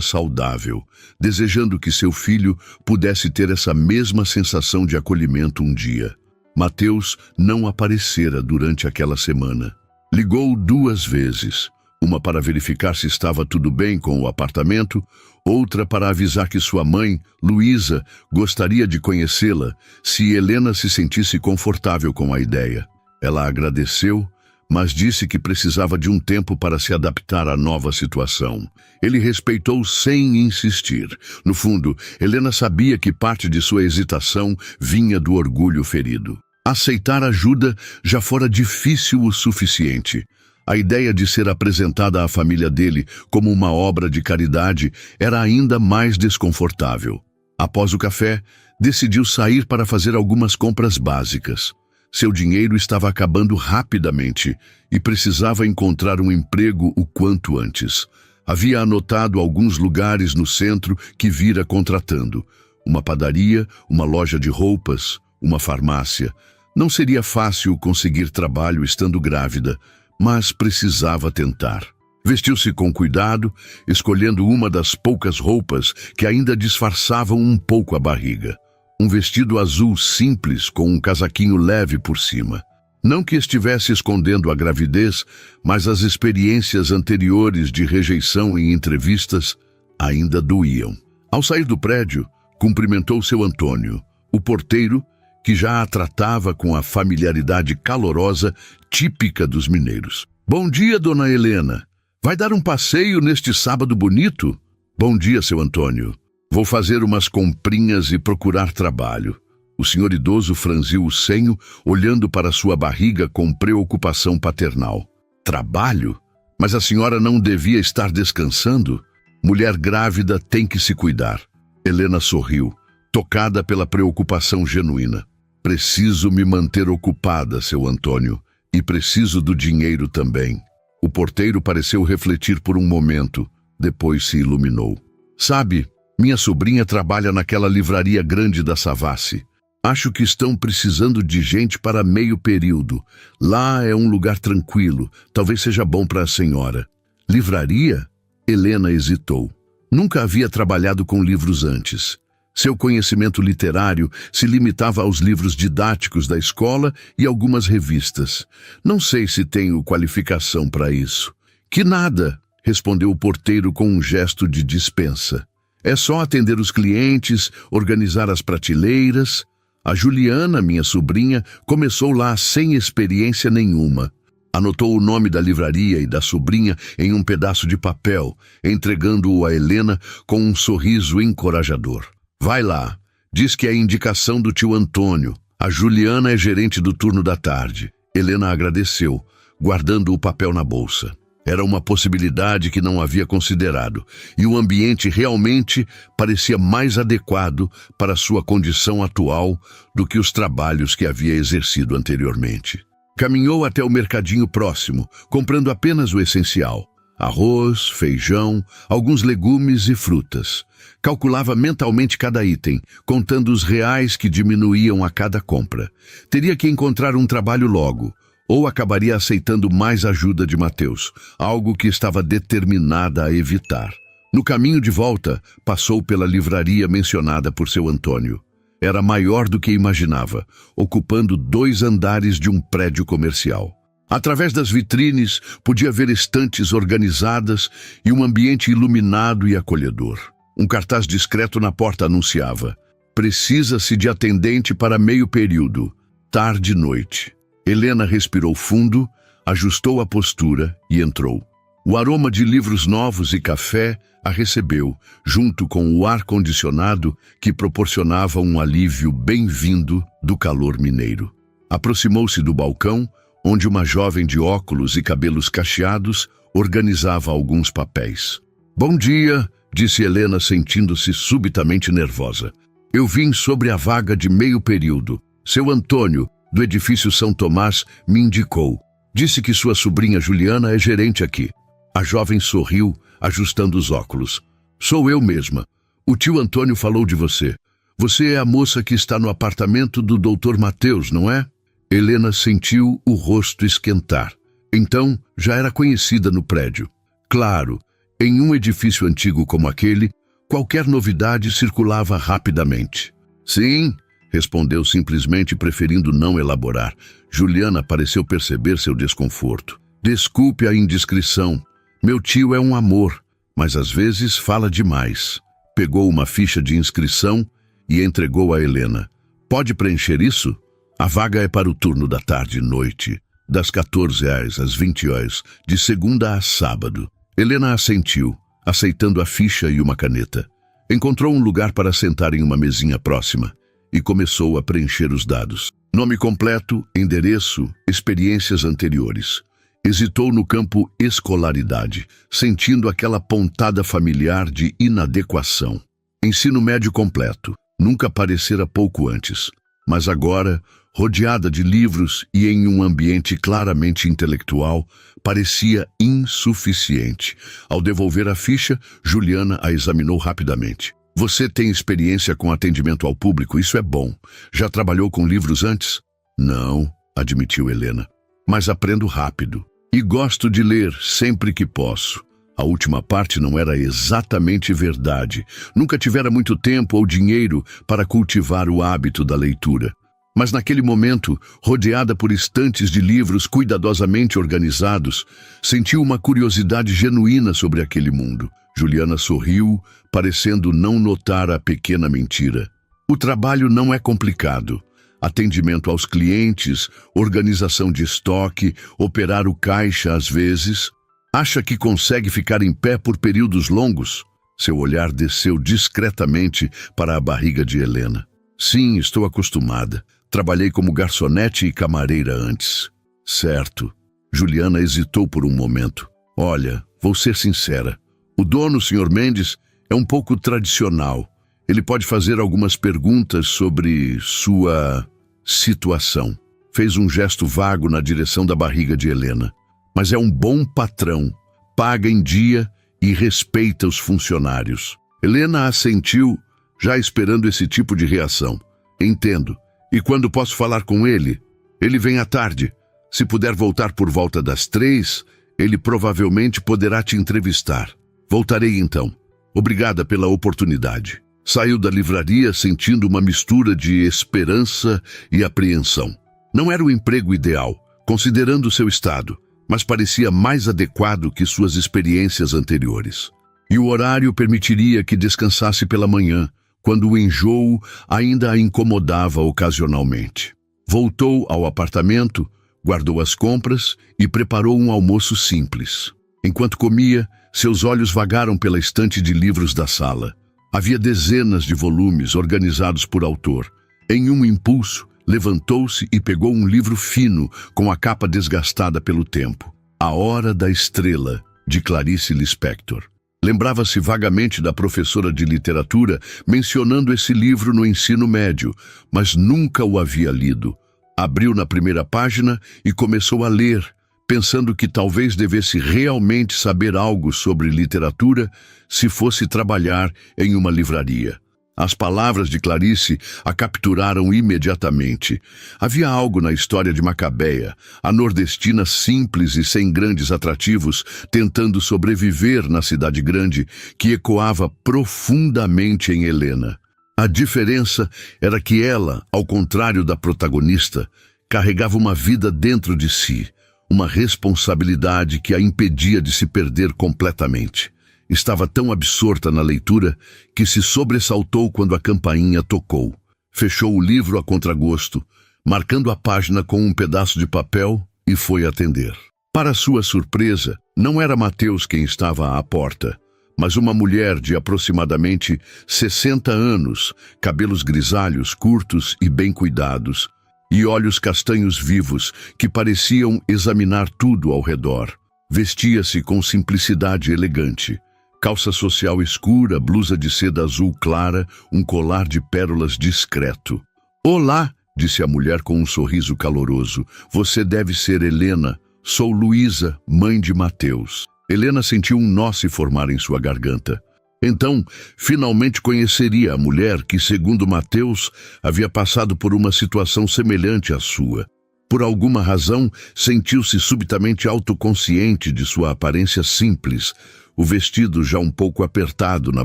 Speaker 1: saudável, desejando que seu filho pudesse ter essa mesma sensação de acolhimento um dia. Mateus não aparecera durante aquela semana. Ligou 2 vezes, uma para verificar se estava tudo bem com o apartamento, outra para avisar que sua mãe, Luísa, gostaria de conhecê-la se Helena se sentisse confortável com a ideia. Ela agradeceu, mas disse que precisava de um tempo para se adaptar à nova situação. Ele respeitou sem insistir. No fundo, Helena sabia que parte de sua hesitação vinha do orgulho ferido. Aceitar ajuda já fora difícil o suficiente. A ideia de ser apresentada à família dele como uma obra de caridade era ainda mais desconfortável. Após o café, decidiu sair para fazer algumas compras básicas. Seu dinheiro estava acabando rapidamente e precisava encontrar um emprego o quanto antes. Havia anotado alguns lugares no centro que vira contratando. Uma padaria, uma loja de roupas, uma farmácia. Não seria fácil conseguir trabalho estando grávida, mas precisava tentar. Vestiu-se com cuidado, escolhendo uma das poucas roupas que ainda disfarçavam um pouco a barriga. Um vestido azul simples com um casaquinho leve por cima. Não que estivesse escondendo a gravidez, mas as experiências anteriores de rejeição em entrevistas ainda doíam. Ao sair do prédio, cumprimentou seu Antônio, o porteiro, que já a tratava com a familiaridade calorosa típica dos mineiros. Bom dia, dona Helena. Vai dar um passeio neste sábado bonito? Bom dia, seu Antônio. Vou fazer umas comprinhas e procurar trabalho. O senhor idoso franziu o senho, olhando para sua barriga com preocupação paternal. Trabalho? Mas a senhora não devia estar descansando? Mulher grávida tem que se cuidar. Helena sorriu, tocada pela preocupação genuína. Preciso me manter ocupada, seu Antônio, e preciso do dinheiro também. O porteiro pareceu refletir por um momento, depois se iluminou. Sabe, minha sobrinha trabalha naquela livraria grande da Savassi. Acho que estão precisando de gente para meio período. Lá é um lugar tranquilo, talvez seja bom para a senhora. Livraria? Helena hesitou. Nunca havia trabalhado com livros antes. Seu conhecimento literário se limitava aos livros didáticos da escola e algumas revistas. Não sei se tenho qualificação para isso. Que nada, respondeu o porteiro com um gesto de dispensa. É só atender os clientes, organizar as prateleiras. A Juliana, minha sobrinha, começou lá sem experiência nenhuma. Anotou o nome da livraria e da sobrinha em um pedaço de papel, entregando-o a Helena com um sorriso encorajador. Vai lá, diz que é indicação do tio Antônio. A Juliana é gerente do turno da tarde. Helena agradeceu, guardando o papel na bolsa. Era uma possibilidade que não havia considerado, e o ambiente realmente parecia mais adequado para sua condição atual do que os trabalhos que havia exercido anteriormente. Caminhou até o mercadinho próximo, comprando apenas o essencial: arroz, feijão, alguns legumes e frutas. Calculava mentalmente cada item, contando os reais que diminuíam a cada compra. Teria que encontrar um trabalho logo, ou acabaria aceitando mais ajuda de Mateus, algo que estava determinada a evitar. No caminho de volta, passou pela livraria mencionada por seu Antônio. Era maior do que imaginava, ocupando 2 andares de um prédio comercial. Através das vitrines, podia ver estantes organizadas e um ambiente iluminado e acolhedor. Um cartaz discreto na porta anunciava: precisa-se de atendente para meio período, tarde e noite. Helena respirou fundo, ajustou a postura e entrou. O aroma de livros novos e café a recebeu, junto com o ar-condicionado que proporcionava um alívio bem-vindo do calor mineiro. Aproximou-se do balcão, onde uma jovem de óculos e cabelos cacheados organizava alguns papéis. Bom dia, disse Helena, sentindo-se subitamente nervosa. Eu vim sobre a vaga de meio período. Seu Antônio, do edifício São Tomás, me indicou. Disse que sua sobrinha Juliana é gerente aqui. A jovem sorriu, ajustando os óculos. Sou eu mesma. O tio Antônio falou de você. Você é a moça que está no apartamento do Dr. Mateus, não é? Helena sentiu o rosto esquentar. Então, já era conhecida no prédio. Claro, em um edifício antigo como aquele, qualquer novidade circulava rapidamente. Sim, respondeu simplesmente, preferindo não elaborar. Juliana pareceu perceber seu desconforto. Desculpe a indiscrição. Meu tio é um amor, mas às vezes fala demais. Pegou uma ficha de inscrição e entregou a Helena. Pode preencher isso? A vaga é para o turno da tarde e noite, das 14 às 20 horas, de segunda a sábado. Helena assentiu, aceitando a ficha e uma caneta. Encontrou um lugar para sentar em uma mesinha próxima e começou a preencher os dados. Nome completo, endereço, experiências anteriores. Hesitou no campo escolaridade, sentindo aquela pontada familiar de inadequação. Ensino médio completo. Nunca parecera pouco antes, mas agora, rodeada de livros e em um ambiente claramente intelectual, parecia insuficiente. Ao devolver a ficha, Juliana a examinou rapidamente. Você tem experiência com atendimento ao público, isso é bom. Já trabalhou com livros antes? Não, admitiu Helena, mas aprendo rápido. E gosto de ler sempre que posso. A última parte não era exatamente verdade. Nunca tivera muito tempo ou dinheiro para cultivar o hábito da leitura. Mas naquele momento, rodeada por estantes de livros cuidadosamente organizados, sentiu uma curiosidade genuína sobre aquele mundo. Juliana sorriu, parecendo não notar a pequena mentira. O trabalho não é complicado. Atendimento aos clientes, organização de estoque, operar o caixa às vezes. Acha que consegue ficar em pé por períodos longos? Seu olhar desceu discretamente para a barriga de Helena. Sim, estou acostumada. Trabalhei como garçonete e camareira antes. Certo. Juliana hesitou por um momento. Olha, vou ser sincera. O dono, Sr. Mendes, é um pouco tradicional. Ele pode fazer algumas perguntas sobre sua situação. Fez um gesto vago na direção da barriga de Helena. Mas é um bom patrão, paga em dia e respeita os funcionários. Helena assentiu, já esperando esse tipo de reação. Entendo. E quando posso falar com ele? Ele vem à tarde. Se puder voltar por volta das 3, ele provavelmente poderá te entrevistar. Voltarei então. Obrigada pela oportunidade. Saiu da livraria sentindo uma mistura de esperança e apreensão. Não era o emprego ideal, considerando seu estado, mas parecia mais adequado que suas experiências anteriores. E o horário permitiria que descansasse pela manhã, quando o enjoo ainda a incomodava ocasionalmente. Voltou ao apartamento, guardou as compras e preparou um almoço simples. Enquanto comia, seus olhos vagaram pela estante de livros da sala. Havia dezenas de volumes organizados por autor. Em um impulso, levantou-se e pegou um livro fino com a capa desgastada pelo tempo. A Hora da Estrela, de Clarice Lispector. Lembrava-se vagamente da professora de literatura mencionando esse livro no ensino médio, mas nunca o havia lido. Abriu na primeira página e começou a ler, pensando que talvez devesse realmente saber algo sobre literatura se fosse trabalhar em uma livraria. As palavras de Clarice a capturaram imediatamente. Havia algo na história de Macabeia, a nordestina simples e sem grandes atrativos, tentando sobreviver na cidade grande, que ecoava profundamente em Helena. A diferença era que ela, ao contrário da protagonista, carregava uma vida dentro de si, uma responsabilidade que a impedia de se perder completamente. Estava tão absorta na leitura que se sobressaltou quando a campainha tocou. Fechou o livro a contragosto, marcando a página com um pedaço de papel e foi atender. Para sua surpresa, não era Mateus quem estava à porta, mas uma mulher de aproximadamente 60 anos, cabelos grisalhos, curtos e bem cuidados, e olhos castanhos vivos que pareciam examinar tudo ao redor. Vestia-se com simplicidade elegante. Calça social escura, blusa de seda azul clara, um colar de pérolas discreto. "Olá", disse a mulher com um sorriso caloroso. "Você deve ser Helena. Sou Luísa, mãe de Mateus." Helena sentiu um nó se formar em sua garganta. Então, finalmente conheceria a mulher que, segundo Mateus, havia passado por uma situação semelhante à sua. Por alguma razão, sentiu-se subitamente autoconsciente de sua aparência simples, o vestido já um pouco apertado na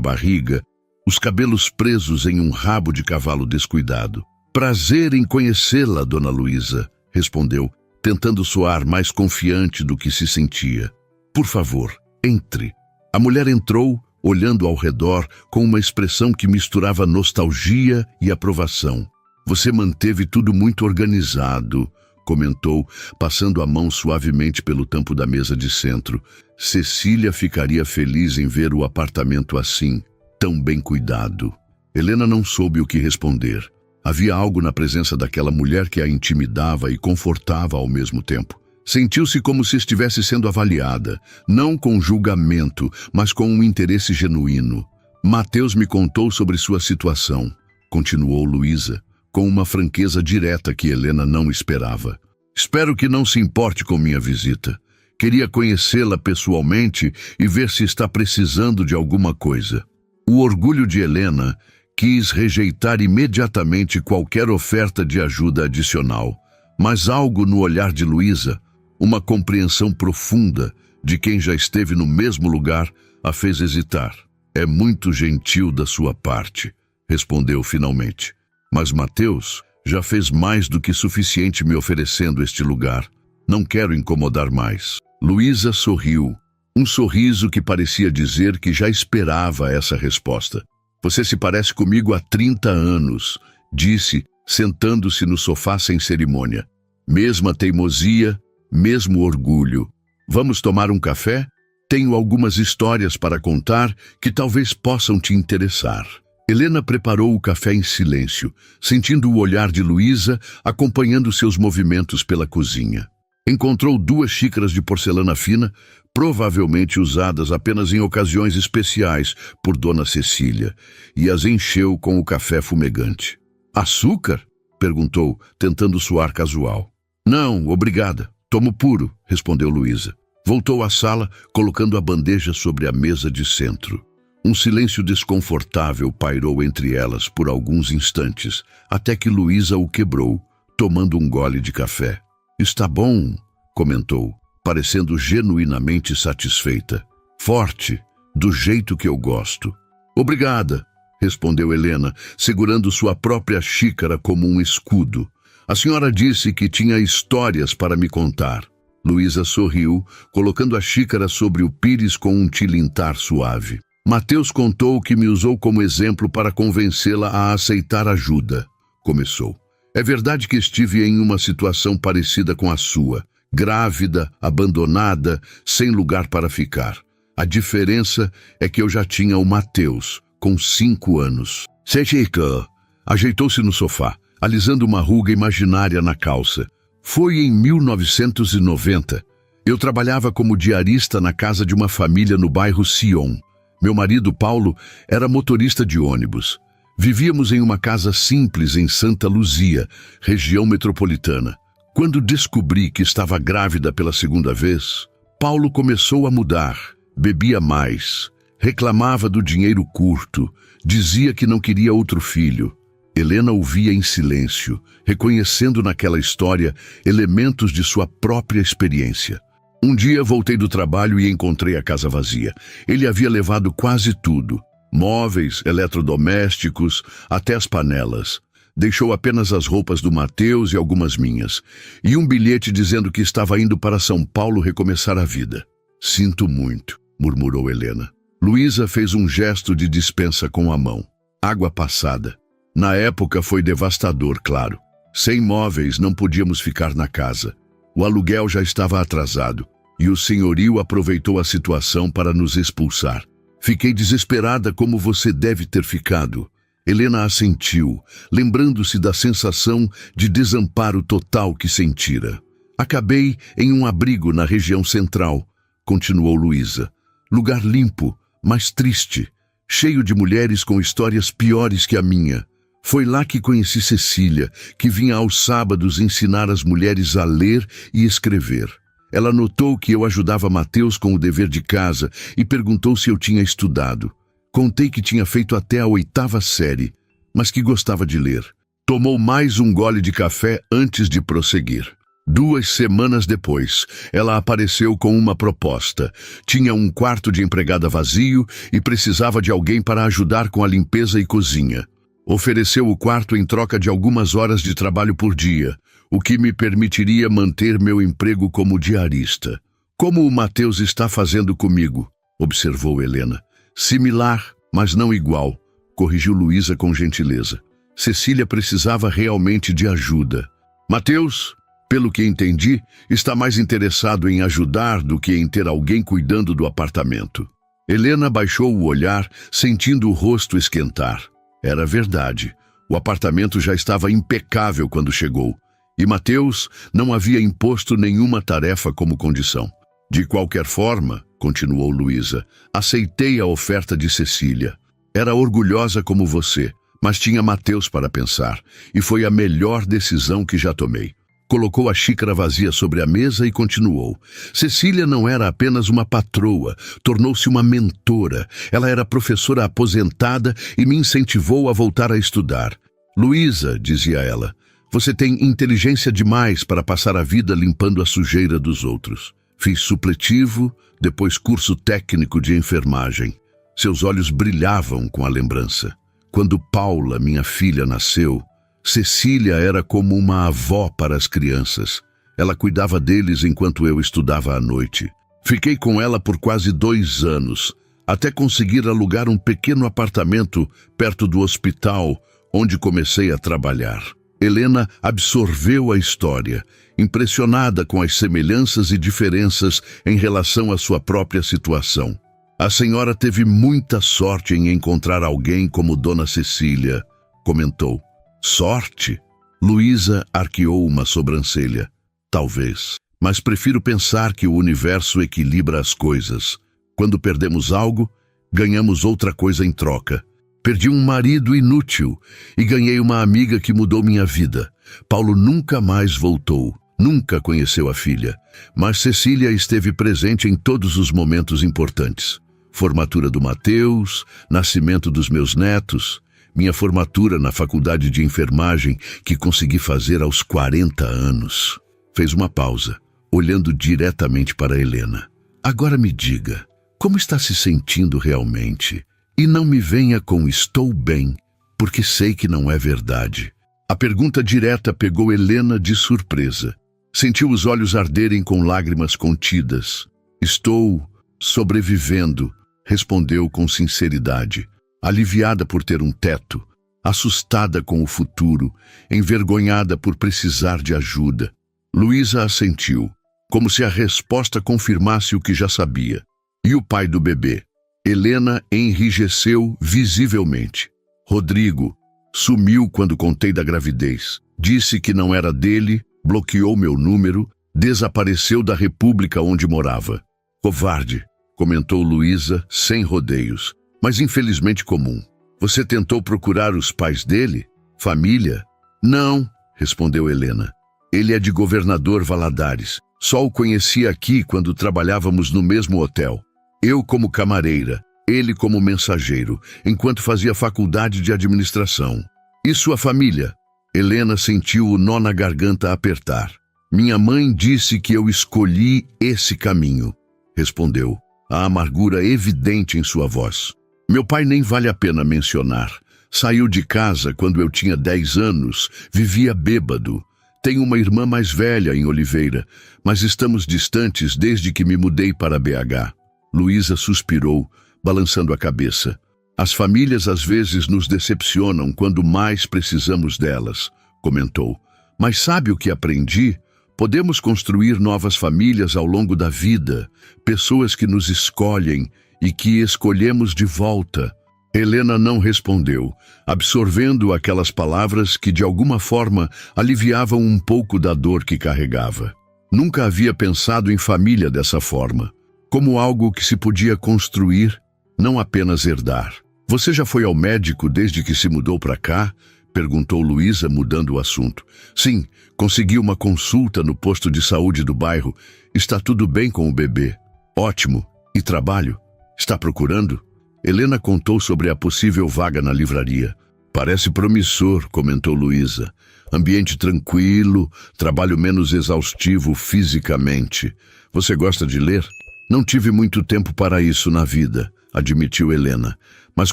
Speaker 1: barriga, os cabelos presos em um rabo de cavalo descuidado. Prazer em conhecê-la, Dona Luísa, respondeu, tentando soar mais confiante do que se sentia. Por favor, entre. A mulher entrou, olhando ao redor com uma expressão que misturava nostalgia e aprovação. Você manteve tudo muito organizado, comentou, passando a mão suavemente pelo tampo da mesa de centro. Cecília ficaria feliz em ver o apartamento assim, tão bem cuidado. Helena não soube o que responder. Havia algo na presença daquela mulher que a intimidava e confortava ao mesmo tempo. Sentiu-se como se estivesse sendo avaliada, não com julgamento, mas com um interesse genuíno. Mateus me contou sobre sua situação, continuou Luísa, com uma franqueza direta que Helena não esperava. Espero que não se importe com minha visita. Queria conhecê-la pessoalmente e ver se está precisando de alguma coisa. O orgulho de Helena quis rejeitar imediatamente qualquer oferta de ajuda adicional, mas algo no olhar de Luísa, uma compreensão profunda de quem já esteve no mesmo lugar, a fez hesitar. É muito gentil da sua parte, respondeu finalmente. Mas Mateus já fez mais do que suficiente me oferecendo este lugar. Não quero incomodar mais. Luísa sorriu, um sorriso que parecia dizer que já esperava essa resposta. Você se parece comigo há 30 anos, disse, sentando-se no sofá sem cerimônia. Mesma teimosia, mesmo orgulho. Vamos tomar um café? Tenho algumas histórias para contar que talvez possam te interessar. Helena preparou o café em silêncio, sentindo o olhar de Luísa acompanhando seus movimentos pela cozinha. Encontrou 2 xícaras de porcelana fina, provavelmente usadas apenas em ocasiões especiais por Dona Cecília, e as encheu com o café fumegante. Açúcar? Perguntou, tentando soar casual. Não, obrigada. Tomo puro, respondeu Luísa. Voltou à sala, colocando a bandeja sobre a mesa de centro. Um silêncio desconfortável pairou entre elas por alguns instantes, até que Luísa o quebrou, tomando um gole de café. Está bom, comentou, parecendo genuinamente satisfeita. Forte, do jeito que eu gosto. Obrigada, respondeu Helena, segurando sua própria xícara como um escudo. A senhora disse que tinha histórias para me contar. Luísa sorriu, colocando a xícara sobre o pires com um tilintar suave. Mateus contou que me usou como exemplo para convencê-la a aceitar ajuda. Começou. É verdade que estive em uma situação parecida com a sua. Grávida, abandonada, sem lugar para ficar. A diferença é que eu já tinha o Mateus, com 5 anos. Cecília ajeitou-se no sofá, alisando uma ruga imaginária na calça. Foi em 1990. Eu trabalhava como diarista na casa de uma família no bairro Sion. Meu marido, Paulo, era motorista de ônibus. Vivíamos em uma casa simples em Santa Luzia, região metropolitana. Quando descobri que estava grávida pela 2ª vez, Paulo começou a mudar. Bebia mais, reclamava do dinheiro curto, dizia que não queria outro filho. Helena ouvia em silêncio, reconhecendo naquela história elementos de sua própria experiência. Um dia voltei do trabalho e encontrei a casa vazia. Ele havia levado quase tudo. Móveis, eletrodomésticos, até as panelas. Deixou apenas as roupas do Mateus e algumas minhas. E um bilhete dizendo que estava indo para São Paulo recomeçar a vida. Sinto muito, murmurou Helena. Luísa fez um gesto de dispensa com a mão. Água passada. Na época foi devastador, claro. Sem móveis não podíamos ficar na casa. O aluguel já estava atrasado, e o senhorio aproveitou a situação para nos expulsar. Fiquei desesperada como você deve ter ficado. Helena assentiu, lembrando-se da sensação de desamparo total que sentira. Acabei em um abrigo na região central, continuou Luísa. Lugar limpo, mas triste, cheio de mulheres com histórias piores que a minha. Foi lá que conheci Cecília, que vinha aos sábados ensinar as mulheres a ler e escrever. Ela notou que eu ajudava Mateus com o dever de casa e perguntou se eu tinha estudado. Contei que tinha feito até a 8ª série, mas que gostava de ler. Tomou mais um gole de café antes de prosseguir. 2 semanas depois, ela apareceu com uma proposta. Tinha um quarto de empregada vazio e precisava de alguém para ajudar com a limpeza e cozinha. Ofereceu o quarto em troca de algumas horas de trabalho por dia, o que me permitiria manter meu emprego como diarista. Como o Mateus está fazendo comigo, observou Helena. Similar, mas não igual, corrigiu Luísa com gentileza. Cecília precisava realmente de ajuda. Mateus, pelo que entendi, está mais interessado em ajudar do que em ter alguém cuidando do apartamento. Helena baixou o olhar, sentindo o rosto esquentar. Era verdade. O apartamento já estava impecável quando chegou, e Mateus não havia imposto nenhuma tarefa como condição. De qualquer forma, continuou Luísa, aceitei a oferta de Cecília. Era orgulhosa como você, mas tinha Mateus para pensar, e foi a melhor decisão que já tomei. Colocou a xícara vazia sobre a mesa e continuou. Cecília não era apenas uma patroa, tornou-se uma mentora. Ela era professora aposentada e me incentivou a voltar a estudar. Luísa, dizia ela, você tem inteligência demais para passar a vida limpando a sujeira dos outros. Fiz supletivo, depois curso técnico de enfermagem. Seus olhos brilhavam com a lembrança. Quando Paula, minha filha, nasceu, Cecília era como uma avó para as crianças. Ela cuidava deles enquanto eu estudava à noite. Fiquei com ela por quase 2 anos, até conseguir alugar um pequeno apartamento perto do hospital, onde comecei a trabalhar. Helena absorveu a história, impressionada com as semelhanças e diferenças em relação à sua própria situação. A senhora teve muita sorte em encontrar alguém como Dona Cecília, comentou. Sorte? Luísa arqueou uma sobrancelha. Talvez. Mas prefiro pensar que o universo equilibra as coisas. Quando perdemos algo, ganhamos outra coisa em troca. Perdi um marido inútil e ganhei uma amiga que mudou minha vida. Paulo nunca mais voltou, nunca conheceu a filha, mas Cecília esteve presente em todos os momentos importantes. Formatura do Mateus, nascimento dos meus netos, minha formatura na faculdade de enfermagem que consegui fazer aos 40 anos. Fez uma pausa, olhando diretamente para Helena. Agora me diga, como está se sentindo realmente? E não me venha com estou bem, porque sei que não é verdade. A pergunta direta pegou Helena de surpresa. Sentiu os olhos arderem com lágrimas contidas. Estou sobrevivendo, respondeu com sinceridade, aliviada por ter um teto, assustada com o futuro, envergonhada por precisar de ajuda. Luísa assentiu, como se a resposta confirmasse o que já sabia. E o pai do bebê? Helena enrijeceu visivelmente. Rodrigo sumiu quando contei da gravidez. Disse que não era dele, bloqueou meu número, desapareceu da república onde morava. Covarde, comentou Luísa sem rodeios, mas infelizmente comum. Você tentou procurar os pais dele? Família? Não, respondeu Helena. Ele é de Governador Valadares. Só o conhecia aqui quando trabalhávamos no mesmo hotel. Eu como camareira, ele como mensageiro, enquanto fazia faculdade de administração. E sua família? Helena sentiu o nó na garganta apertar. Minha mãe disse que eu escolhi esse caminho, respondeu, a amargura evidente em sua voz. Meu pai nem vale a pena mencionar. Saiu de casa quando eu tinha 10 anos, vivia bêbado. Tenho uma irmã mais velha em Oliveira, mas estamos distantes desde que me mudei para BH. Luísa suspirou, balançando a cabeça. As famílias às vezes nos decepcionam quando mais precisamos delas, comentou. Mas sabe o que aprendi? Podemos construir novas famílias ao longo da vida, pessoas que nos escolhem e que escolhemos de volta. Helena não respondeu, absorvendo aquelas palavras que de alguma forma aliviavam um pouco da dor que carregava. Nunca havia pensado em família dessa forma, como algo que se podia construir, não apenas herdar. Você já foi ao médico desde que se mudou para cá? Perguntou Luísa, mudando o assunto. Sim, consegui uma consulta no posto de saúde do bairro. Está tudo bem com o bebê. Ótimo. E trabalho? Está procurando? Helena contou sobre a possível vaga na livraria. Parece promissor, comentou Luísa. Ambiente tranquilo, trabalho menos exaustivo fisicamente. Você gosta de ler? Não tive muito tempo para isso na vida, admitiu Helena. Mas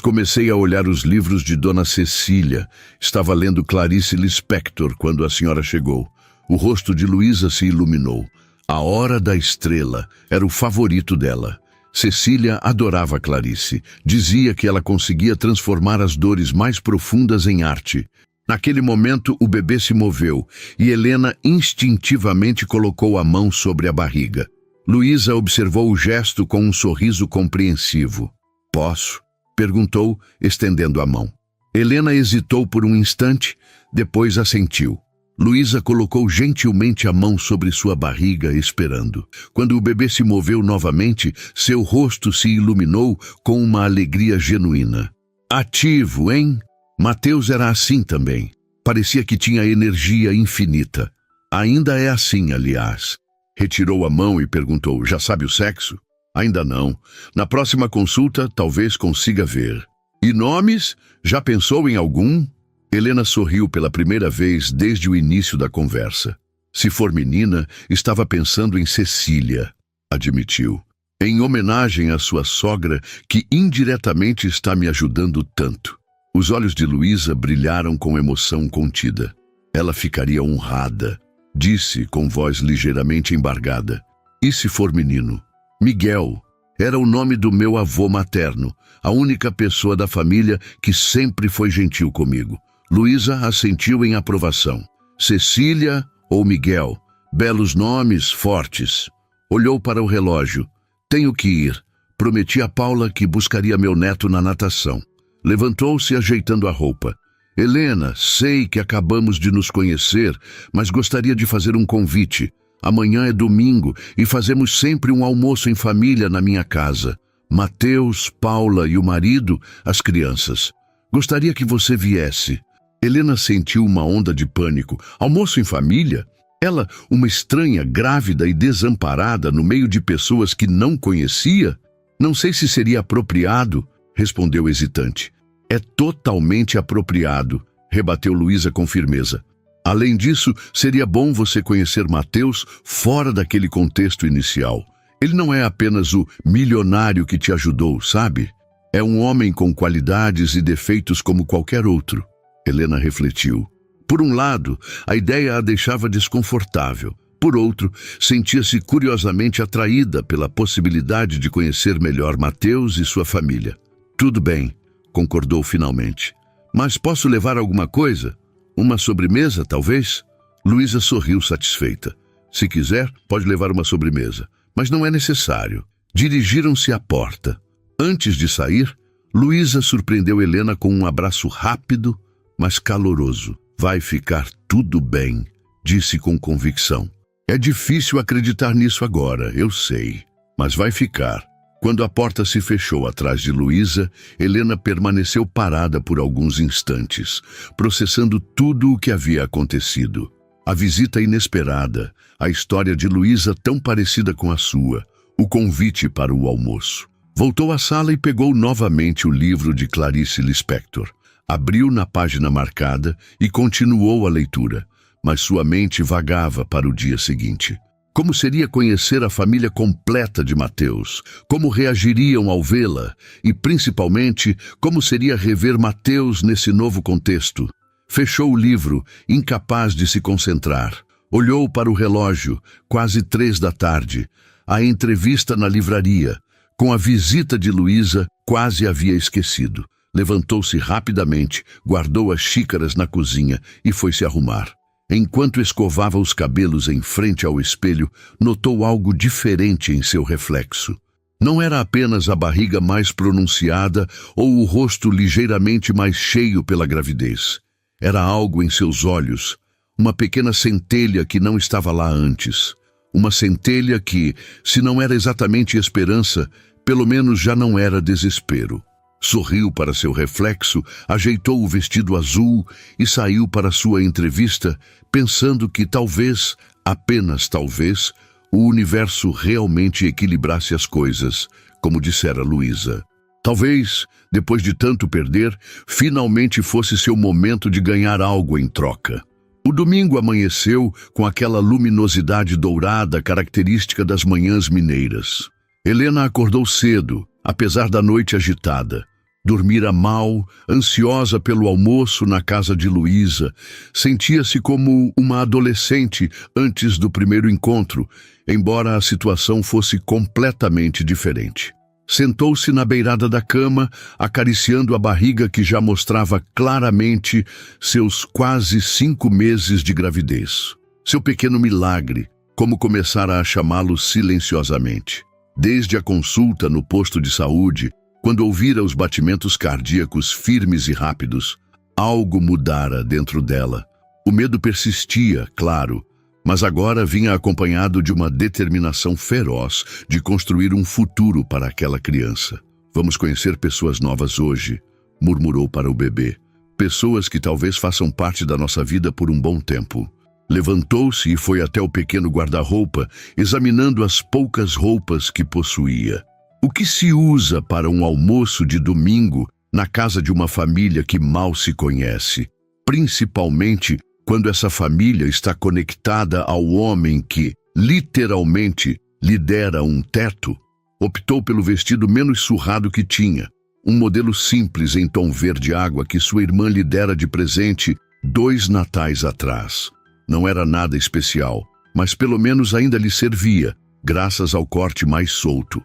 Speaker 1: comecei a olhar os livros de Dona Cecília. Estava lendo Clarice Lispector quando a senhora chegou. O rosto de Luísa se iluminou. A Hora da Estrela era o favorito dela. Cecília adorava Clarice. Dizia que ela conseguia transformar as dores mais profundas em arte. Naquele momento, o bebê se moveu e Helena instintivamente colocou a mão sobre a barriga. Luísa observou o gesto com um sorriso compreensivo. Posso? Perguntou, estendendo a mão. Helena hesitou por um instante, depois assentiu. Luísa colocou gentilmente a mão sobre sua barriga, esperando. Quando o bebê se moveu novamente, seu rosto se iluminou com uma alegria genuína. Ativo, hein? Mateus era assim também. Parecia que tinha energia infinita. Ainda é assim, aliás. Retirou a mão e perguntou, já sabe o sexo? Ainda não. Na próxima consulta, talvez consiga ver. E nomes? Já pensou em algum? Helena sorriu pela primeira vez desde o início da conversa. Se for menina, estava pensando em Cecília, admitiu. Em homenagem à sua sogra, que indiretamente está me ajudando tanto. Os olhos de Luísa brilharam com emoção contida. Ela ficaria honrada, disse com voz ligeiramente embargada. E se for menino? Miguel. Era o nome do meu avô materno, a única pessoa da família que sempre foi gentil comigo. Luísa assentiu em aprovação. Cecília ou Miguel? Belos nomes, fortes. Olhou para o relógio. Tenho que ir. Prometi a Paula que buscaria meu neto na natação. Levantou-se ajeitando a roupa. Helena, sei que acabamos de nos conhecer, mas gostaria de fazer um convite. Amanhã é domingo e fazemos sempre um almoço em família na minha casa. Mateus, Paula e o marido, as crianças. Gostaria que você viesse. Helena sentiu uma onda de pânico. Almoço em família? Ela, uma estranha, grávida e desamparada no meio de pessoas que não conhecia? Não sei se seria apropriado, respondeu hesitante. É totalmente apropriado, rebateu Luísa com firmeza. Além disso, seria bom você conhecer Mateus fora daquele contexto inicial. Ele não é apenas o milionário que te ajudou, sabe? É um homem com qualidades e defeitos como qualquer outro. Helena refletiu. Por um lado, a ideia a deixava desconfortável. Por outro, sentia-se curiosamente atraída pela possibilidade de conhecer melhor Mateus e sua família. Tudo bem, concordou finalmente. Mas posso levar alguma coisa? Uma sobremesa, talvez? Luísa sorriu satisfeita. Se quiser, pode levar uma sobremesa. Mas não é necessário. Dirigiram-se à porta. Antes de sair, Luísa surpreendeu Helena com um abraço rápido, mas caloroso. Vai ficar tudo bem, disse com convicção. É difícil acreditar nisso agora, eu sei, mas vai ficar. Quando a porta se fechou atrás de Luísa, Helena permaneceu parada por alguns instantes, processando tudo o que havia acontecido. A visita inesperada, a história de Luísa tão parecida com a sua, o convite para o almoço. Voltou à sala e pegou novamente o livro de Clarice Lispector. Abriu na página marcada e continuou a leitura, mas sua mente vagava para o dia seguinte. Como seria conhecer a família completa de Mateus? Como reagiriam ao vê-la? E, principalmente, como seria rever Mateus nesse novo contexto? Fechou o livro, incapaz de se concentrar. Olhou para o relógio, quase 3 da tarde. A entrevista na livraria. Com a visita de Luísa, quase havia esquecido. Levantou-se rapidamente, guardou as xícaras na cozinha e foi se arrumar. Enquanto escovava os cabelos em frente ao espelho, notou algo diferente em seu reflexo. Não era apenas a barriga mais pronunciada ou o rosto ligeiramente mais cheio pela gravidez. Era algo em seus olhos, uma pequena centelha que não estava lá antes. Uma centelha que, se não era exatamente esperança, pelo menos já não era desespero. Sorriu para seu reflexo, ajeitou o vestido azul e saiu para sua entrevista, pensando que talvez, apenas talvez, o universo realmente equilibrasse as coisas, como dissera Luísa. Talvez, depois de tanto perder, finalmente fosse seu momento de ganhar algo em troca. O domingo amanheceu com aquela luminosidade dourada característica das manhãs mineiras. Helena acordou cedo, apesar da noite agitada. Dormira mal, ansiosa pelo almoço na casa de Luísa. Sentia-se como uma adolescente antes do primeiro encontro, embora a situação fosse completamente diferente. Sentou-se na beirada da cama, acariciando a barriga que já mostrava claramente seus quase 5 meses de gravidez. Seu pequeno milagre, como começara a chamá-lo silenciosamente. Desde a consulta no posto de saúde, quando ouvira os batimentos cardíacos firmes e rápidos, algo mudara dentro dela. O medo persistia, claro, mas agora vinha acompanhado de uma determinação feroz de construir um futuro para aquela criança. Vamos conhecer pessoas novas hoje, murmurou para o bebê. Pessoas que talvez façam parte da nossa vida por um bom tempo. Levantou-se e foi até o pequeno guarda-roupa, examinando as poucas roupas que possuía. O que se usa para um almoço de domingo na casa de uma família que mal se conhece? Principalmente quando essa família está conectada ao homem que, literalmente, lhe dera um teto. Optou pelo vestido menos surrado que tinha, um modelo simples em tom verde água que sua irmã lhe dera de presente 2 natais atrás. Não era nada especial, mas pelo menos ainda lhe servia, graças ao corte mais solto.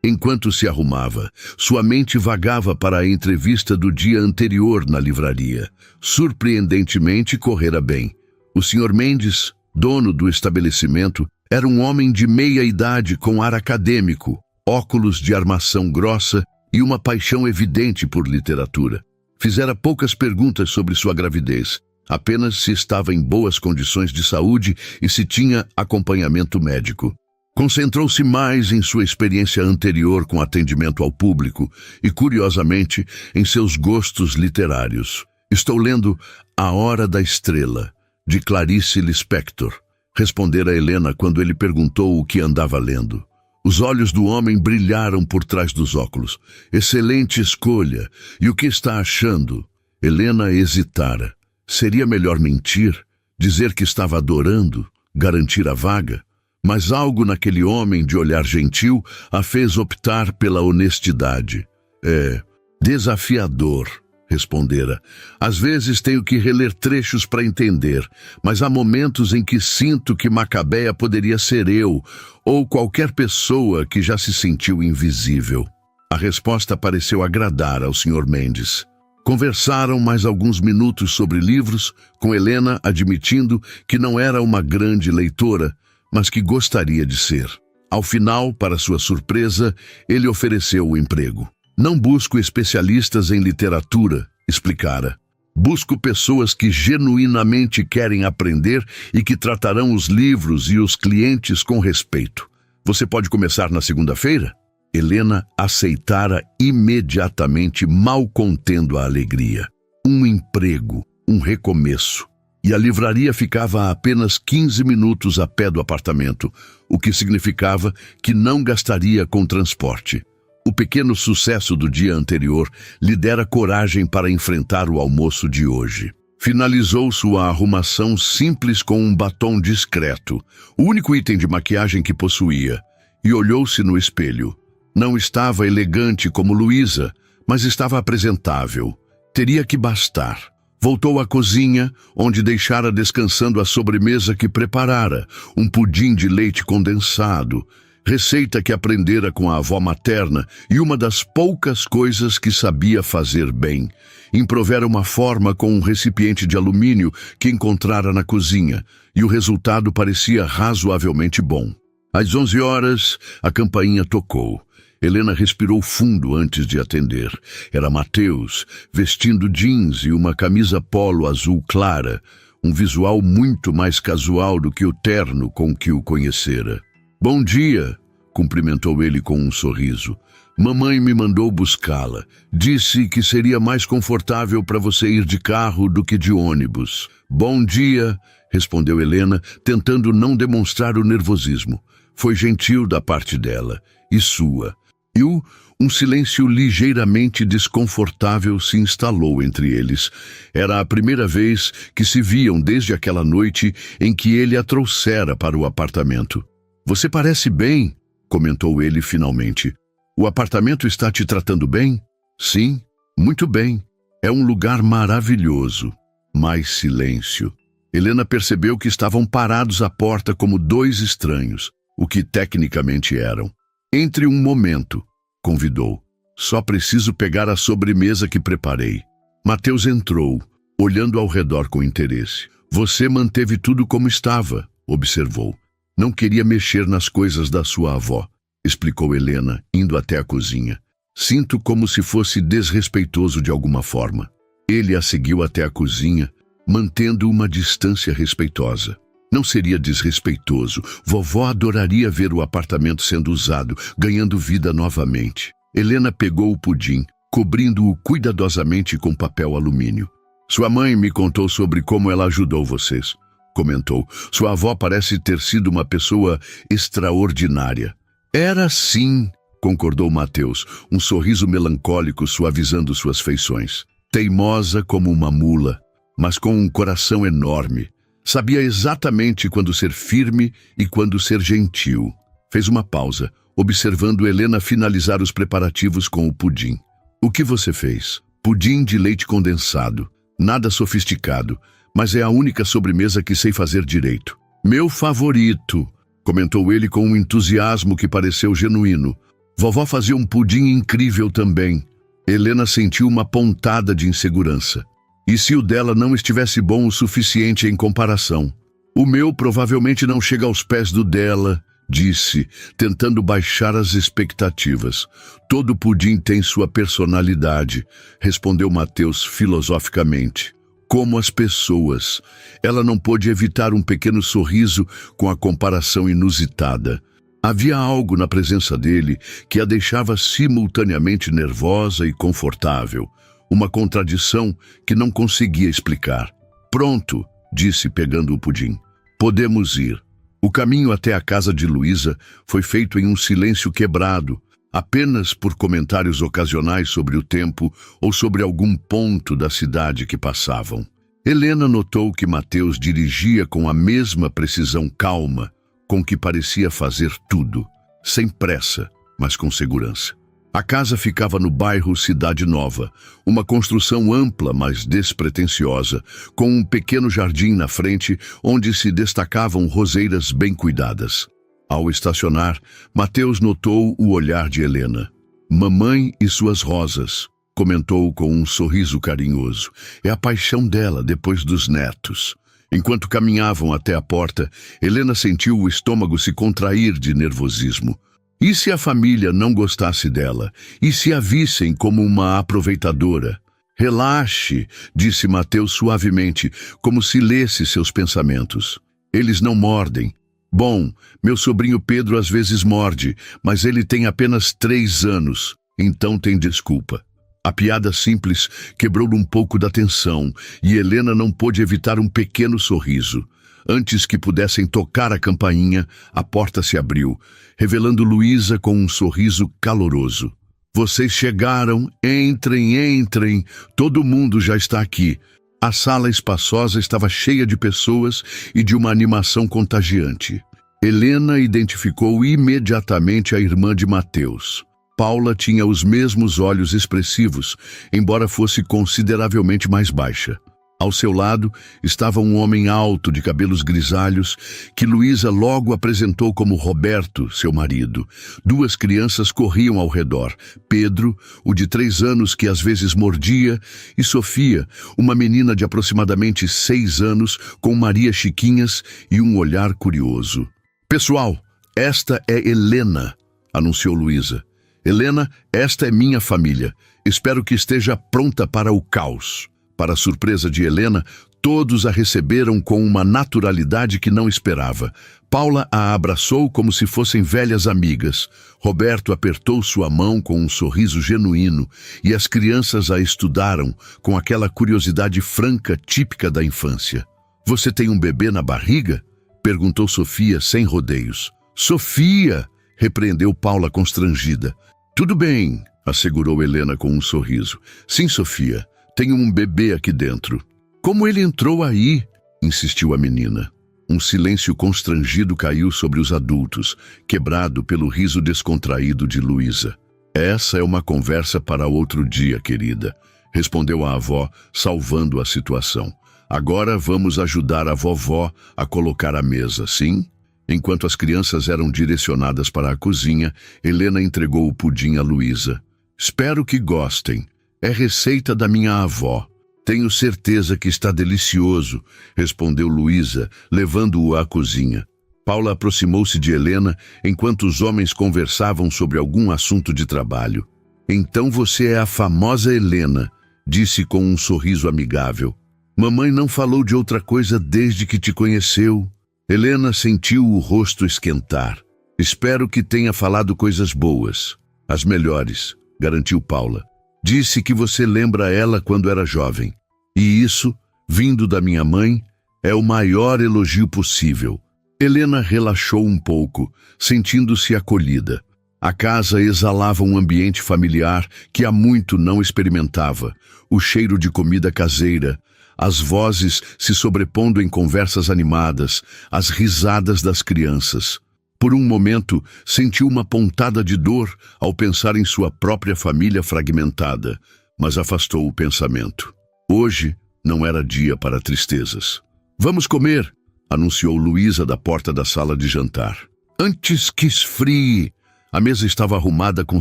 Speaker 1: Enquanto se arrumava, sua mente vagava para a entrevista do dia anterior na livraria. Surpreendentemente, correra bem. O Sr. Mendes, dono do estabelecimento, era um homem de meia-idade com ar acadêmico, óculos de armação grossa e uma paixão evidente por literatura. Fizera poucas perguntas sobre sua gravidez, apenas se estava em boas condições de saúde e se tinha acompanhamento médico. Concentrou-se mais em sua experiência anterior com atendimento ao público e, curiosamente, em seus gostos literários. Estou lendo A Hora da Estrela, de Clarice Lispector, respondera Helena quando ele perguntou o que andava lendo. Os olhos do homem brilharam por trás dos óculos. Excelente escolha. E o que está achando? Helena hesitara. Seria melhor mentir, dizer que estava adorando, garantir a vaga? Mas algo naquele homem de olhar gentil a fez optar pela honestidade. É desafiador, respondera. Às vezes tenho que reler trechos para entender, mas há momentos em que sinto que Macabeia poderia ser eu, ou qualquer pessoa que já se sentiu invisível. A resposta pareceu agradar ao Sr. Mendes. Conversaram mais alguns minutos sobre livros, com Helena admitindo que não era uma grande leitora, mas que gostaria de ser. Ao final, para sua surpresa, ele ofereceu o emprego. Não busco especialistas em literatura, explicara. Busco pessoas que genuinamente querem aprender e que tratarão os livros e os clientes com respeito. Você pode começar na segunda-feira? Helena aceitara imediatamente, mal contendo a alegria. Um emprego, um recomeço. E a livraria ficava a apenas 15 minutos a pé do apartamento, o que significava que não gastaria com transporte. O pequeno sucesso do dia anterior lhe dera coragem para enfrentar o almoço de hoje. Finalizou sua arrumação simples com um batom discreto, o único item de maquiagem que possuía, e olhou-se no espelho. Não estava elegante como Luísa, mas estava apresentável. Teria que bastar. Voltou à cozinha, onde deixara descansando a sobremesa que preparara, um pudim de leite condensado, receita que aprendera com a avó materna e uma das poucas coisas que sabia fazer bem. Improvera uma forma com um recipiente de alumínio que encontrara na cozinha, e o resultado parecia razoavelmente bom. Às 11 horas, a campainha tocou. Helena respirou fundo antes de atender. Era Mateus, vestindo jeans e uma camisa polo azul clara, um visual muito mais casual do que o terno com que o conhecera. Bom dia, cumprimentou ele com um sorriso. Mamãe me mandou buscá-la. Disse que seria mais confortável para você ir de carro do que de ônibus. Bom dia, respondeu Helena, tentando não demonstrar o nervosismo. Foi gentil da parte dela, e sua. Um silêncio ligeiramente desconfortável se instalou entre eles. Era a primeira vez que se viam desde aquela noite em que ele a trouxera para o apartamento. "Você parece bem", comentou ele finalmente. "O apartamento está te tratando bem?" "Sim, muito bem. É um lugar maravilhoso." Mais silêncio. Helena percebeu que estavam parados à porta como dois estranhos, o que tecnicamente eram. "Entre um momento", convidou. "Só preciso pegar a sobremesa que preparei." Mateus entrou, olhando ao redor com interesse. "Você manteve tudo como estava", observou. "Não queria mexer nas coisas da sua avó", explicou Helena, indo até a cozinha. "Sinto como se fosse desrespeitoso de alguma forma." Ele a seguiu até a cozinha, mantendo uma distância respeitosa. "Não seria desrespeitoso. Vovó adoraria ver o apartamento sendo usado, ganhando vida novamente." Helena pegou o pudim, cobrindo-o cuidadosamente com papel alumínio. "Sua mãe me contou sobre como ela ajudou vocês", comentou. "Sua avó parece ter sido uma pessoa extraordinária." "Era sim", concordou Mateus, um sorriso melancólico suavizando suas feições. "Teimosa como uma mula, mas com um coração enorme. Sabia exatamente quando ser firme e quando ser gentil." Fez uma pausa, observando Helena finalizar os preparativos com o pudim. "O que você fez?" "Pudim de leite condensado. Nada sofisticado, mas é a única sobremesa que sei fazer direito." "Meu favorito", comentou ele com um entusiasmo que pareceu genuíno. "Vovó fazia um pudim incrível também." Helena sentiu uma pontada de insegurança. "E se o dela não estivesse bom o suficiente em comparação?" "O meu provavelmente não chega aos pés do dela", disse, tentando baixar as expectativas. "Todo pudim tem sua personalidade", respondeu Mateus filosoficamente. "Como as pessoas." Ela não pôde evitar um pequeno sorriso com a comparação inusitada. Havia algo na presença dele que a deixava simultaneamente nervosa e confortável. Uma contradição que não conseguia explicar. "Pronto", disse pegando o pudim. "Podemos ir." O caminho até a casa de Luísa foi feito em um silêncio quebrado, apenas por comentários ocasionais sobre o tempo ou sobre algum ponto da cidade que passavam. Helena notou que Mateus dirigia com a mesma precisão calma, com que parecia fazer tudo, sem pressa, mas com segurança. A casa ficava no bairro Cidade Nova, uma construção ampla, mas despretensiosa, com um pequeno jardim na frente onde se destacavam roseiras bem cuidadas. Ao estacionar, Mateus notou o olhar de Helena. "Mamãe e suas rosas", comentou com um sorriso carinhoso. "É a paixão dela depois dos netos." Enquanto caminhavam até a porta, Helena sentiu o estômago se contrair de nervosismo. E se a família não gostasse dela? E se a vissem como uma aproveitadora? "Relaxe", disse Mateus suavemente, como se lesse seus pensamentos. "Eles não mordem." "Bom, meu sobrinho Pedro às vezes morde, mas ele tem apenas 3 anos, então tem desculpa." A piada simples quebrou um pouco da tensão e Helena não pôde evitar um pequeno sorriso. Antes que pudessem tocar a campainha, a porta se abriu, revelando Luísa com um sorriso caloroso. "Vocês chegaram, entrem, entrem, todo mundo já está aqui." A sala espaçosa estava cheia de pessoas e de uma animação contagiante. Helena identificou imediatamente a irmã de Mateus. Paula tinha os mesmos olhos expressivos, embora fosse consideravelmente mais baixa. Ao seu lado estava um homem alto de cabelos grisalhos, que Luísa logo apresentou como Roberto, seu marido. 2 crianças corriam ao redor: Pedro, o de 3 anos que às vezes mordia, e Sofia, uma menina de aproximadamente 6 anos, com Maria Chiquinhas e um olhar curioso. "Pessoal, esta é Helena", anunciou Luísa. "Helena, esta é minha família. Espero que esteja pronta para o caos." Para a surpresa de Helena, todos a receberam com uma naturalidade que não esperava. Paula a abraçou como se fossem velhas amigas. Roberto apertou sua mão com um sorriso genuíno e as crianças a estudaram com aquela curiosidade franca típica da infância. "Você tem um bebê na barriga?" perguntou Sofia sem rodeios. "Sofia!" repreendeu Paula constrangida. Tudo bem, assegurou Helena com um sorriso. Sim, Sofia, tenho um bebê aqui dentro. Como ele entrou aí? Insistiu a menina. Um silêncio constrangido caiu sobre os adultos, quebrado pelo riso descontraído de Luísa. Essa é uma conversa para outro dia, querida, respondeu a avó, salvando a situação. Agora vamos ajudar a vovó a colocar a mesa, sim? Enquanto as crianças eram direcionadas para a cozinha, Helena entregou o pudim a Luísa. Espero que gostem. É receita da minha avó. Tenho certeza que está delicioso, respondeu Luísa, levando-o à cozinha. Paula aproximou-se de Helena enquanto os homens conversavam sobre algum assunto de trabalho. Então você é a famosa Helena, disse com um sorriso amigável. Mamãe não falou de outra coisa desde que te conheceu. Helena sentiu o rosto esquentar. Espero que tenha falado coisas boas. As melhores, garantiu Paula. Disse que você lembra ela quando era jovem. E isso, vindo da minha mãe, é o maior elogio possível. Helena relaxou um pouco, sentindo-se acolhida. A casa exalava um ambiente familiar que há muito não experimentava. O cheiro de comida caseira, as vozes se sobrepondo em conversas animadas, as risadas das crianças. Por um momento, sentiu uma pontada de dor ao pensar em sua própria família fragmentada, mas afastou o pensamento. Hoje não era dia para tristezas. Vamos comer, anunciou Luísa da porta da sala de jantar. Antes que esfrie. A mesa estava arrumada com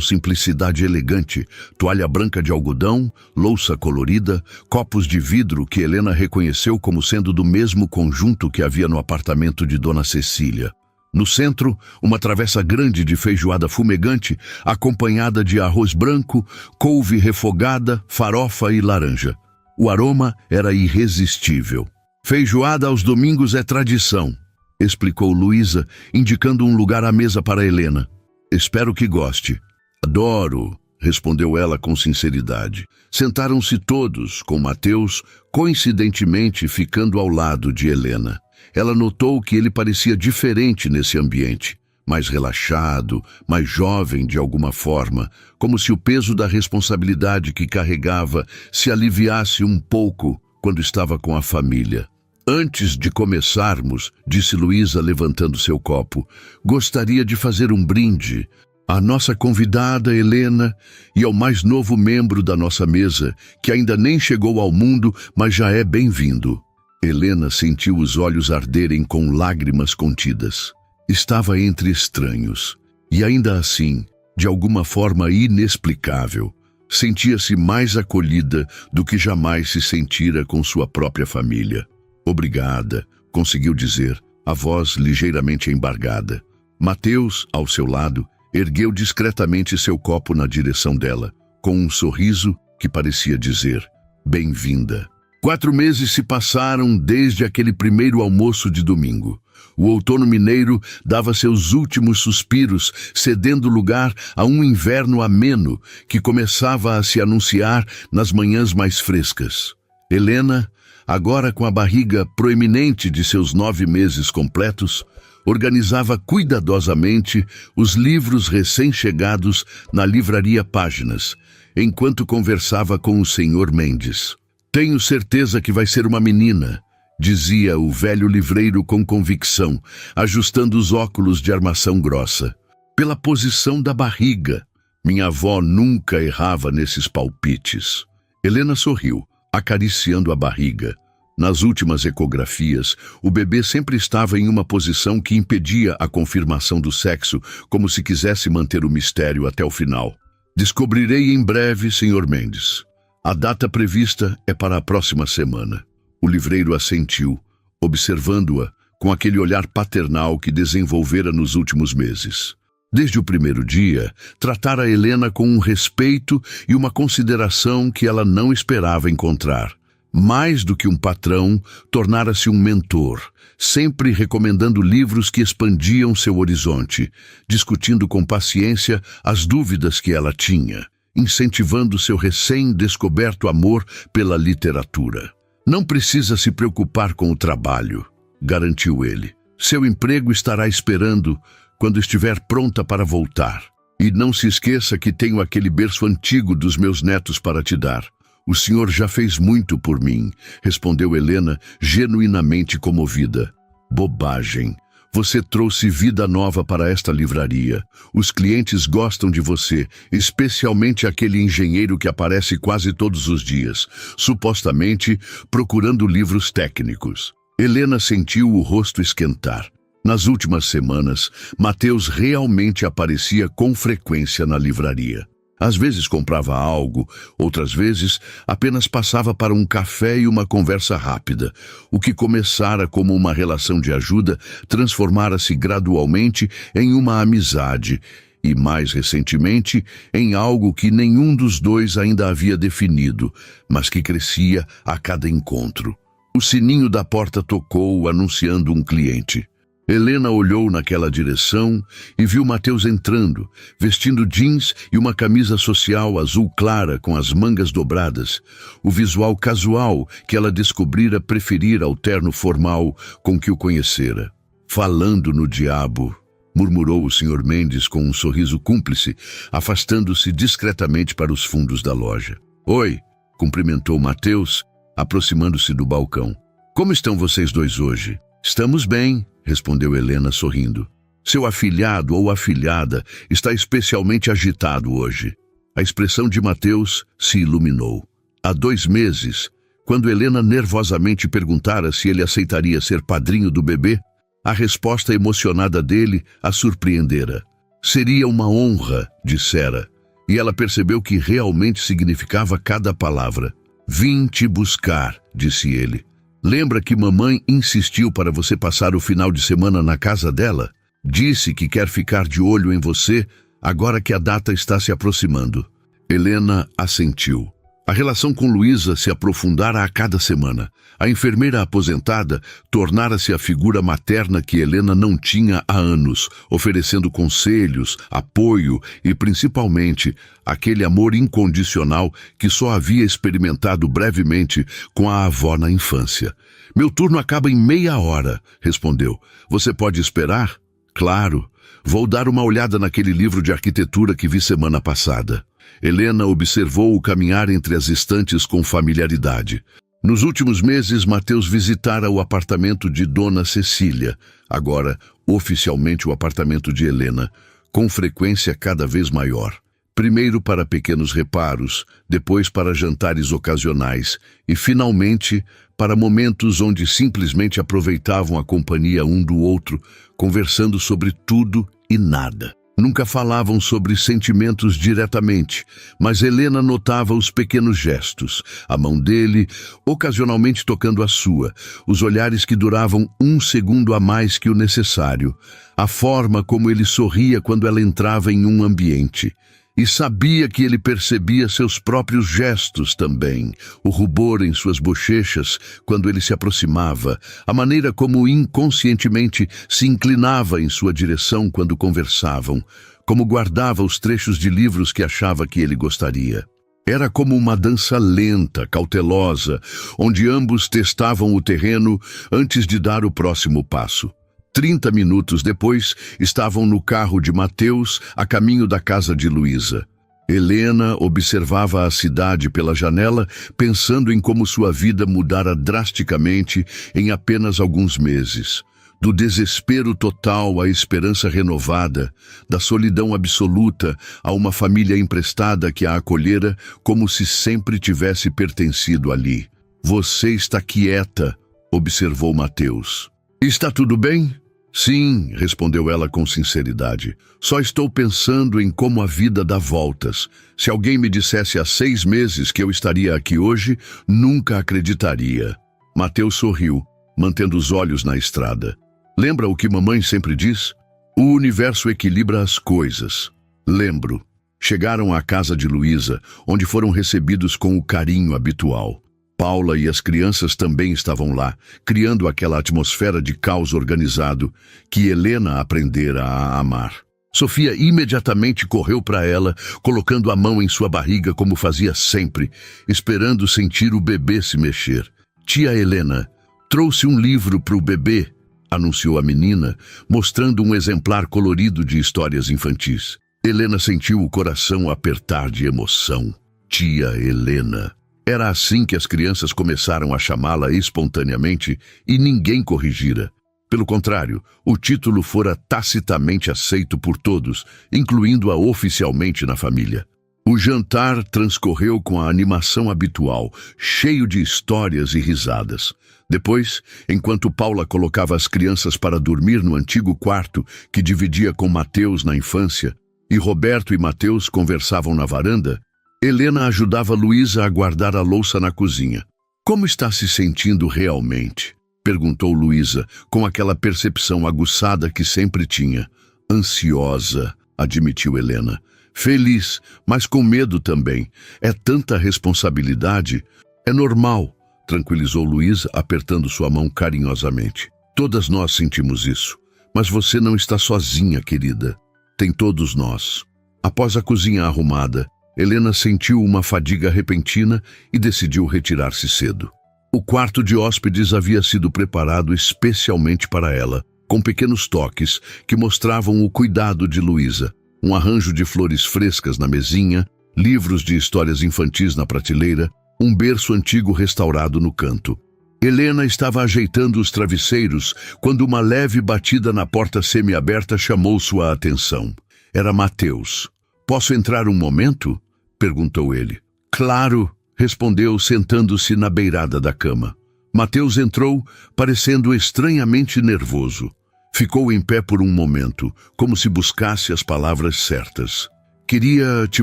Speaker 1: simplicidade elegante, toalha branca de algodão, louça colorida, copos de vidro que Helena reconheceu como sendo do mesmo conjunto que havia no apartamento de Dona Cecília. No centro, uma travessa grande de feijoada fumegante, acompanhada de arroz branco, couve refogada, farofa e laranja. O aroma era irresistível. Feijoada aos domingos é tradição, explicou Luísa, indicando um lugar à mesa para Helena. Espero que goste. Adoro, respondeu ela com sinceridade. Sentaram-se todos, com Mateus, coincidentemente ficando ao lado de Helena. Ela notou que ele parecia diferente nesse ambiente, mais relaxado, mais jovem de alguma forma, como se o peso da responsabilidade que carregava se aliviasse um pouco quando estava com a família. Antes de começarmos, disse Luísa levantando seu copo, gostaria de fazer um brinde à nossa convidada Helena e ao mais novo membro da nossa mesa, que ainda nem chegou ao mundo, mas já é bem-vindo. Helena sentiu os olhos arderem com lágrimas contidas. Estava entre estranhos, e ainda assim, de alguma forma inexplicável, sentia-se mais acolhida do que jamais se sentira com sua própria família. Obrigada, conseguiu dizer, a voz ligeiramente embargada. Mateus, ao seu lado, ergueu discretamente seu copo na direção dela, com um sorriso que parecia dizer, bem-vinda. 4 meses se passaram desde aquele primeiro almoço de domingo. O outono mineiro dava seus últimos suspiros, cedendo lugar a um inverno ameno que começava a se anunciar nas manhãs mais frescas. Helena, agora com a barriga proeminente de seus 9 meses completos, organizava cuidadosamente os livros recém-chegados na livraria Páginas, enquanto conversava com o Sr. Mendes. Tenho certeza que vai ser uma menina, dizia o velho livreiro com convicção, ajustando os óculos de armação grossa. Pela posição da barriga, minha avó nunca errava nesses palpites. Helena sorriu, acariciando a barriga. Nas últimas ecografias, o bebê sempre estava em uma posição que impedia a confirmação do sexo, como se quisesse manter o mistério até o final. Descobrirei em breve, Sr. Mendes. A data prevista é para a próxima semana. O livreiro assentiu, observando-a com aquele olhar paternal que desenvolvera nos últimos meses. Desde o primeiro dia, tratara Helena com um respeito e uma consideração que ela não esperava encontrar. Mais do que um patrão, tornara-se um mentor, sempre recomendando livros que expandiam seu horizonte, discutindo com paciência as dúvidas que ela tinha, incentivando seu recém-descoberto amor pela literatura. Não precisa se preocupar com o trabalho, garantiu ele. Seu emprego estará esperando quando estiver pronta para voltar. E não se esqueça que tenho aquele berço antigo dos meus netos para te dar. O senhor já fez muito por mim, respondeu Helena, genuinamente comovida. Bobagem. Você trouxe vida nova para esta livraria. Os clientes gostam de você, especialmente aquele engenheiro que aparece quase todos os dias, supostamente procurando livros técnicos. Helena sentiu o rosto esquentar. Nas últimas semanas, Mateus realmente aparecia com frequência na livraria. Às vezes comprava algo, outras vezes apenas passava para um café e uma conversa rápida. O que começara como uma relação de ajuda transformara-se gradualmente em uma amizade e, mais recentemente, em algo que nenhum dos dois ainda havia definido, mas que crescia a cada encontro. O sininho da porta tocou, anunciando um cliente. Helena olhou naquela direção e viu Mateus entrando, vestindo jeans e uma camisa social azul clara com as mangas dobradas, o visual casual que ela descobrira preferir ao terno formal com que o conhecera. Falando no diabo, murmurou o Sr. Mendes com um sorriso cúmplice, afastando-se discretamente para os fundos da loja. Oi, cumprimentou Mateus, aproximando-se do balcão. Como estão vocês dois hoje? Estamos bem, respondeu Helena sorrindo. Seu afilhado ou afilhada está especialmente agitado hoje. A expressão de Mateus se iluminou. Há 2 meses, quando Helena nervosamente perguntara se ele aceitaria ser padrinho do bebê, a resposta emocionada dele a surpreendera. Seria uma honra, dissera, e ela percebeu que realmente significava cada palavra. Vim te buscar, disse ele. Lembra que mamãe insistiu para você passar o final de semana na casa dela? Disse que quer ficar de olho em você agora que a data está se aproximando. Helena assentiu. A relação com Luísa se aprofundara a cada semana. A enfermeira aposentada tornara-se a figura materna que Helena não tinha há anos, oferecendo conselhos, apoio e, principalmente, aquele amor incondicional que só havia experimentado brevemente com a avó na infância. Meu turno acaba em meia hora, respondeu. Você pode esperar? Claro. Vou dar uma olhada naquele livro de arquitetura que vi semana passada. Helena observou-o caminhar entre as estantes com familiaridade. Nos últimos meses, Mateus visitara o apartamento de Dona Cecília, agora oficialmente o apartamento de Helena, com frequência cada vez maior. Primeiro para pequenos reparos, depois para jantares ocasionais e, finalmente, para momentos onde simplesmente aproveitavam a companhia um do outro, conversando sobre tudo e nada. Nunca falavam sobre sentimentos diretamente, mas Helena notava os pequenos gestos, a mão dele, ocasionalmente tocando a sua, os olhares que duravam 1 segundo a mais que o necessário, a forma como ele sorria quando ela entrava em um ambiente. E sabia que ele percebia seus próprios gestos também, o rubor em suas bochechas quando ele se aproximava, a maneira como inconscientemente se inclinava em sua direção quando conversavam, como guardava os trechos de livros que achava que ele gostaria. Era como uma dança lenta, cautelosa, onde ambos testavam o terreno antes de dar o próximo passo. 30 minutos depois, estavam no carro de Mateus, a caminho da casa de Luísa. Helena observava a cidade pela janela, pensando em como sua vida mudara drasticamente em apenas alguns meses. Do desespero total à esperança renovada, da solidão absoluta a uma família emprestada que a acolhera como se sempre tivesse pertencido ali. Você está quieta, observou Mateus. Está tudo bem? Sim, respondeu ela com sinceridade. Só estou pensando em como a vida dá voltas. Se alguém me dissesse há 6 meses que eu estaria aqui hoje, nunca acreditaria. Mateus sorriu, mantendo os olhos na estrada. Lembra o que mamãe sempre diz? O universo equilibra as coisas. Lembro. Chegaram à casa de Luísa, onde foram recebidos com o carinho habitual. Paula e as crianças também estavam lá, criando aquela atmosfera de caos organizado que Helena aprendera a amar. Sofia imediatamente correu para ela, colocando a mão em sua barriga como fazia sempre, esperando sentir o bebê se mexer. Tia Helena, trouxe um livro para o bebê, anunciou a menina, mostrando um exemplar colorido de histórias infantis. Helena sentiu o coração apertar de emoção. Tia Helena. Era assim que as crianças começaram a chamá-la espontaneamente e ninguém corrigira. Pelo contrário, o título fora tacitamente aceito por todos, incluindo-a oficialmente na família. O jantar transcorreu com a animação habitual, cheio de histórias e risadas. Depois, enquanto Paula colocava as crianças para dormir no antigo quarto que dividia com Mateus na infância, e Roberto e Mateus conversavam na varanda, Helena ajudava Luísa a guardar a louça na cozinha. "Como está se sentindo realmente?" perguntou Luísa, com aquela percepção aguçada que sempre tinha. "Ansiosa", admitiu Helena. "Feliz, mas com medo também. É tanta responsabilidade." "É normal", tranquilizou Luísa, apertando sua mão carinhosamente. "Todas nós sentimos isso. Mas você não está sozinha, querida. Tem todos nós." Após a cozinha arrumada, Helena sentiu uma fadiga repentina e decidiu retirar-se cedo. O quarto de hóspedes havia sido preparado especialmente para ela, com pequenos toques que mostravam o cuidado de Luísa. Um arranjo de flores frescas na mesinha, livros de histórias infantis na prateleira, um berço antigo restaurado no canto. Helena estava ajeitando os travesseiros quando uma leve batida na porta semiaberta chamou sua atenção. Era Mateus. "Posso entrar um momento?" perguntou ele. "Claro", respondeu, sentando-se na beirada da cama. Mateus entrou, parecendo estranhamente nervoso. Ficou em pé por um momento, como se buscasse as palavras certas. "Queria te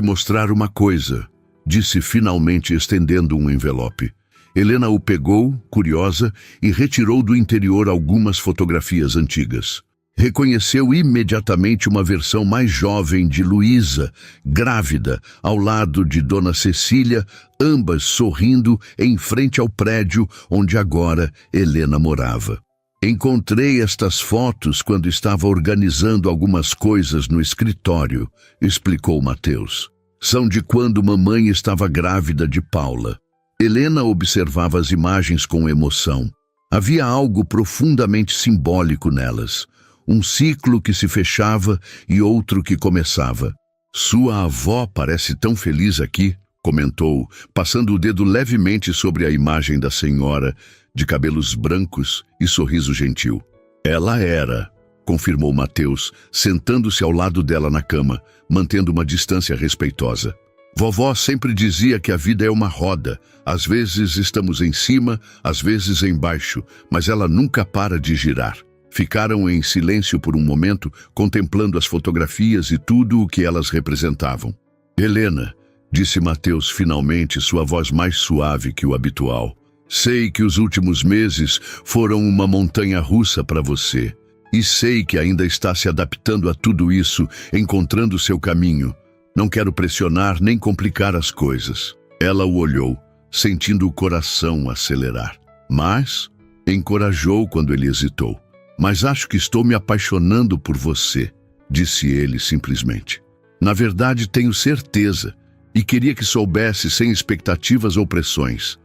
Speaker 1: mostrar uma coisa", disse finalmente, estendendo um envelope. Helena o pegou, curiosa, e retirou do interior algumas fotografias antigas. Reconheceu imediatamente uma versão mais jovem de Luísa, grávida, ao lado de Dona Cecília, ambas sorrindo em frente ao prédio onde agora Helena morava. "Encontrei estas fotos quando estava organizando algumas coisas no escritório", explicou Mateus. "São de quando mamãe estava grávida de Paula." Helena observava as imagens com emoção. Havia algo profundamente simbólico nelas. Um ciclo que se fechava e outro que começava. "Sua avó parece tão feliz aqui", comentou, passando o dedo levemente sobre a imagem da senhora, de cabelos brancos e sorriso gentil. "Ela era", confirmou Mateus, sentando-se ao lado dela na cama, mantendo uma distância respeitosa. "Vovó sempre dizia que a vida é uma roda. Às vezes estamos em cima, às vezes embaixo, mas ela nunca para de girar." Ficaram em silêncio por um momento, contemplando as fotografias e tudo o que elas representavam. "Helena", disse Mateus finalmente, sua voz mais suave que o habitual. "Sei que os últimos meses foram uma montanha-russa para você. E sei que ainda está se adaptando a tudo isso, encontrando seu caminho. Não quero pressionar nem complicar as coisas." Ela o olhou, sentindo o coração acelerar. Mas encorajou quando ele hesitou. "Mas acho que estou me apaixonando por você", disse ele simplesmente. "Na verdade, tenho certeza, e queria que soubesse sem expectativas ou pressões.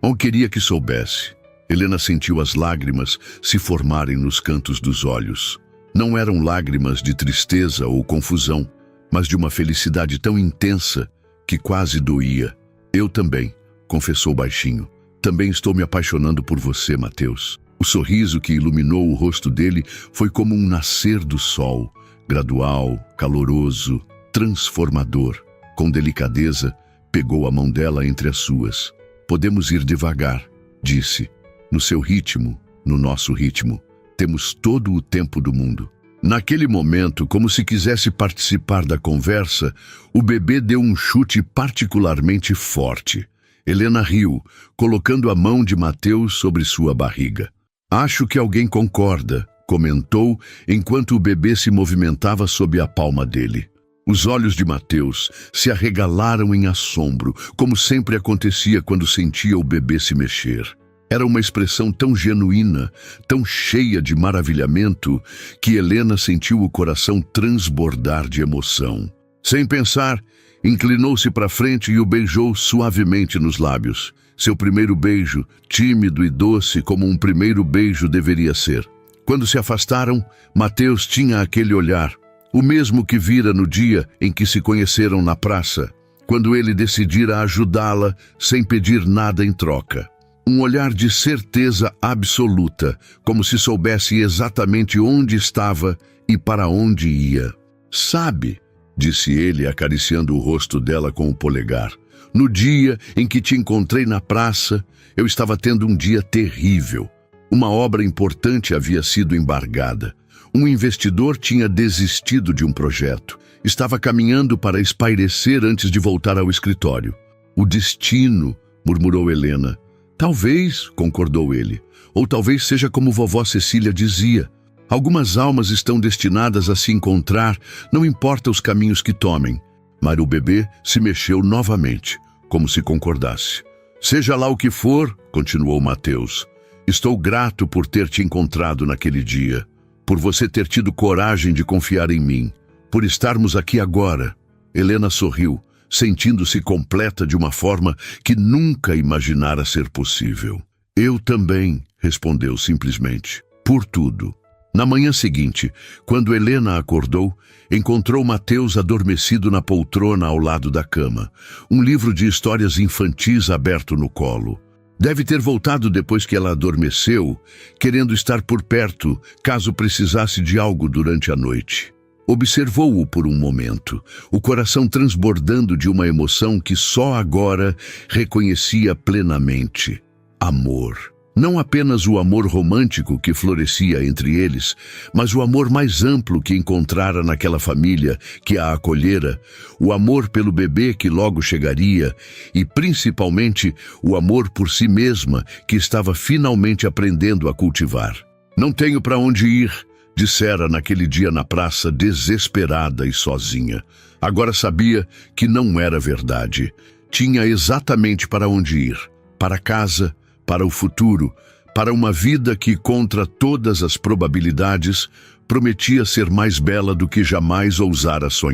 Speaker 1: Ou queria que soubesse." Helena sentiu as lágrimas se formarem nos cantos dos olhos. Não eram lágrimas de tristeza ou confusão, mas de uma felicidade tão intensa que quase doía. "Eu também", confessou baixinho. "Também estou me apaixonando por você, Mateus." O sorriso que iluminou o rosto dele foi como um nascer do sol, gradual, caloroso, transformador. Com delicadeza, pegou a mão dela entre as suas. "Podemos ir devagar", disse. "No seu ritmo, no nosso ritmo. Temos todo o tempo do mundo." Naquele momento, como se quisesse participar da conversa, o bebê deu um chute particularmente forte. Helena riu, colocando a mão de Mateus sobre sua barriga. "Acho que alguém concorda", comentou, enquanto o bebê se movimentava sob a palma dele. Os olhos de Mateus se arregalaram em assombro, como sempre acontecia quando sentia o bebê se mexer. Era uma expressão tão genuína, tão cheia de maravilhamento, que Helena sentiu o coração transbordar de emoção. Sem pensar, inclinou-se para frente e o beijou suavemente nos lábios. Seu primeiro beijo, tímido e doce como um primeiro beijo deveria ser. Quando se afastaram, Mateus tinha aquele olhar, O mesmo que vira no dia em que se conheceram na praça, quando ele decidira ajudá-la sem pedir nada em troca. Um olhar de certeza absoluta, como se soubesse exatamente onde estava e para onde ia. Sabe, disse ele, acariciando o rosto dela com o polegar, no dia em que te encontrei na praça, eu estava tendo um dia terrível. Uma obra importante havia sido embargada. Um investidor tinha desistido de um projeto. Estava caminhando para espairecer antes de voltar ao escritório. O destino, murmurou Helena. Talvez, concordou ele, ou talvez seja como vovó Cecília dizia. Algumas almas estão destinadas a se encontrar, não importa os caminhos que tomem. Mas o bebê se mexeu novamente, como se concordasse. Seja lá o que for, continuou Mateus, estou grato por ter te encontrado naquele dia, por você ter tido coragem de confiar em mim, por estarmos aqui agora. Helena sorriu, sentindo-se completa de uma forma que nunca imaginara ser possível. Eu também, respondeu simplesmente, por tudo. Na manhã seguinte, quando Helena acordou, encontrou Mateus adormecido na poltrona ao lado da cama, um livro de histórias infantis aberto no colo. Deve ter voltado depois que ela adormeceu, querendo estar por perto, caso precisasse de algo durante a noite. Observou-o por um momento, o coração transbordando de uma emoção que só agora reconhecia plenamente. Amor. Não apenas o amor romântico que florescia entre eles, mas o amor mais amplo que encontrara naquela família que a acolhera, o amor pelo bebê que logo chegaria e, principalmente, o amor por si mesma que estava finalmente aprendendo a cultivar. Não tenho para onde ir, dissera naquele dia na praça, desesperada e sozinha. Agora sabia que não era verdade. Tinha exatamente para onde ir. Para casa, para o futuro, para uma vida que, contra todas as probabilidades, prometia ser mais bela do que jamais ousara sonhar.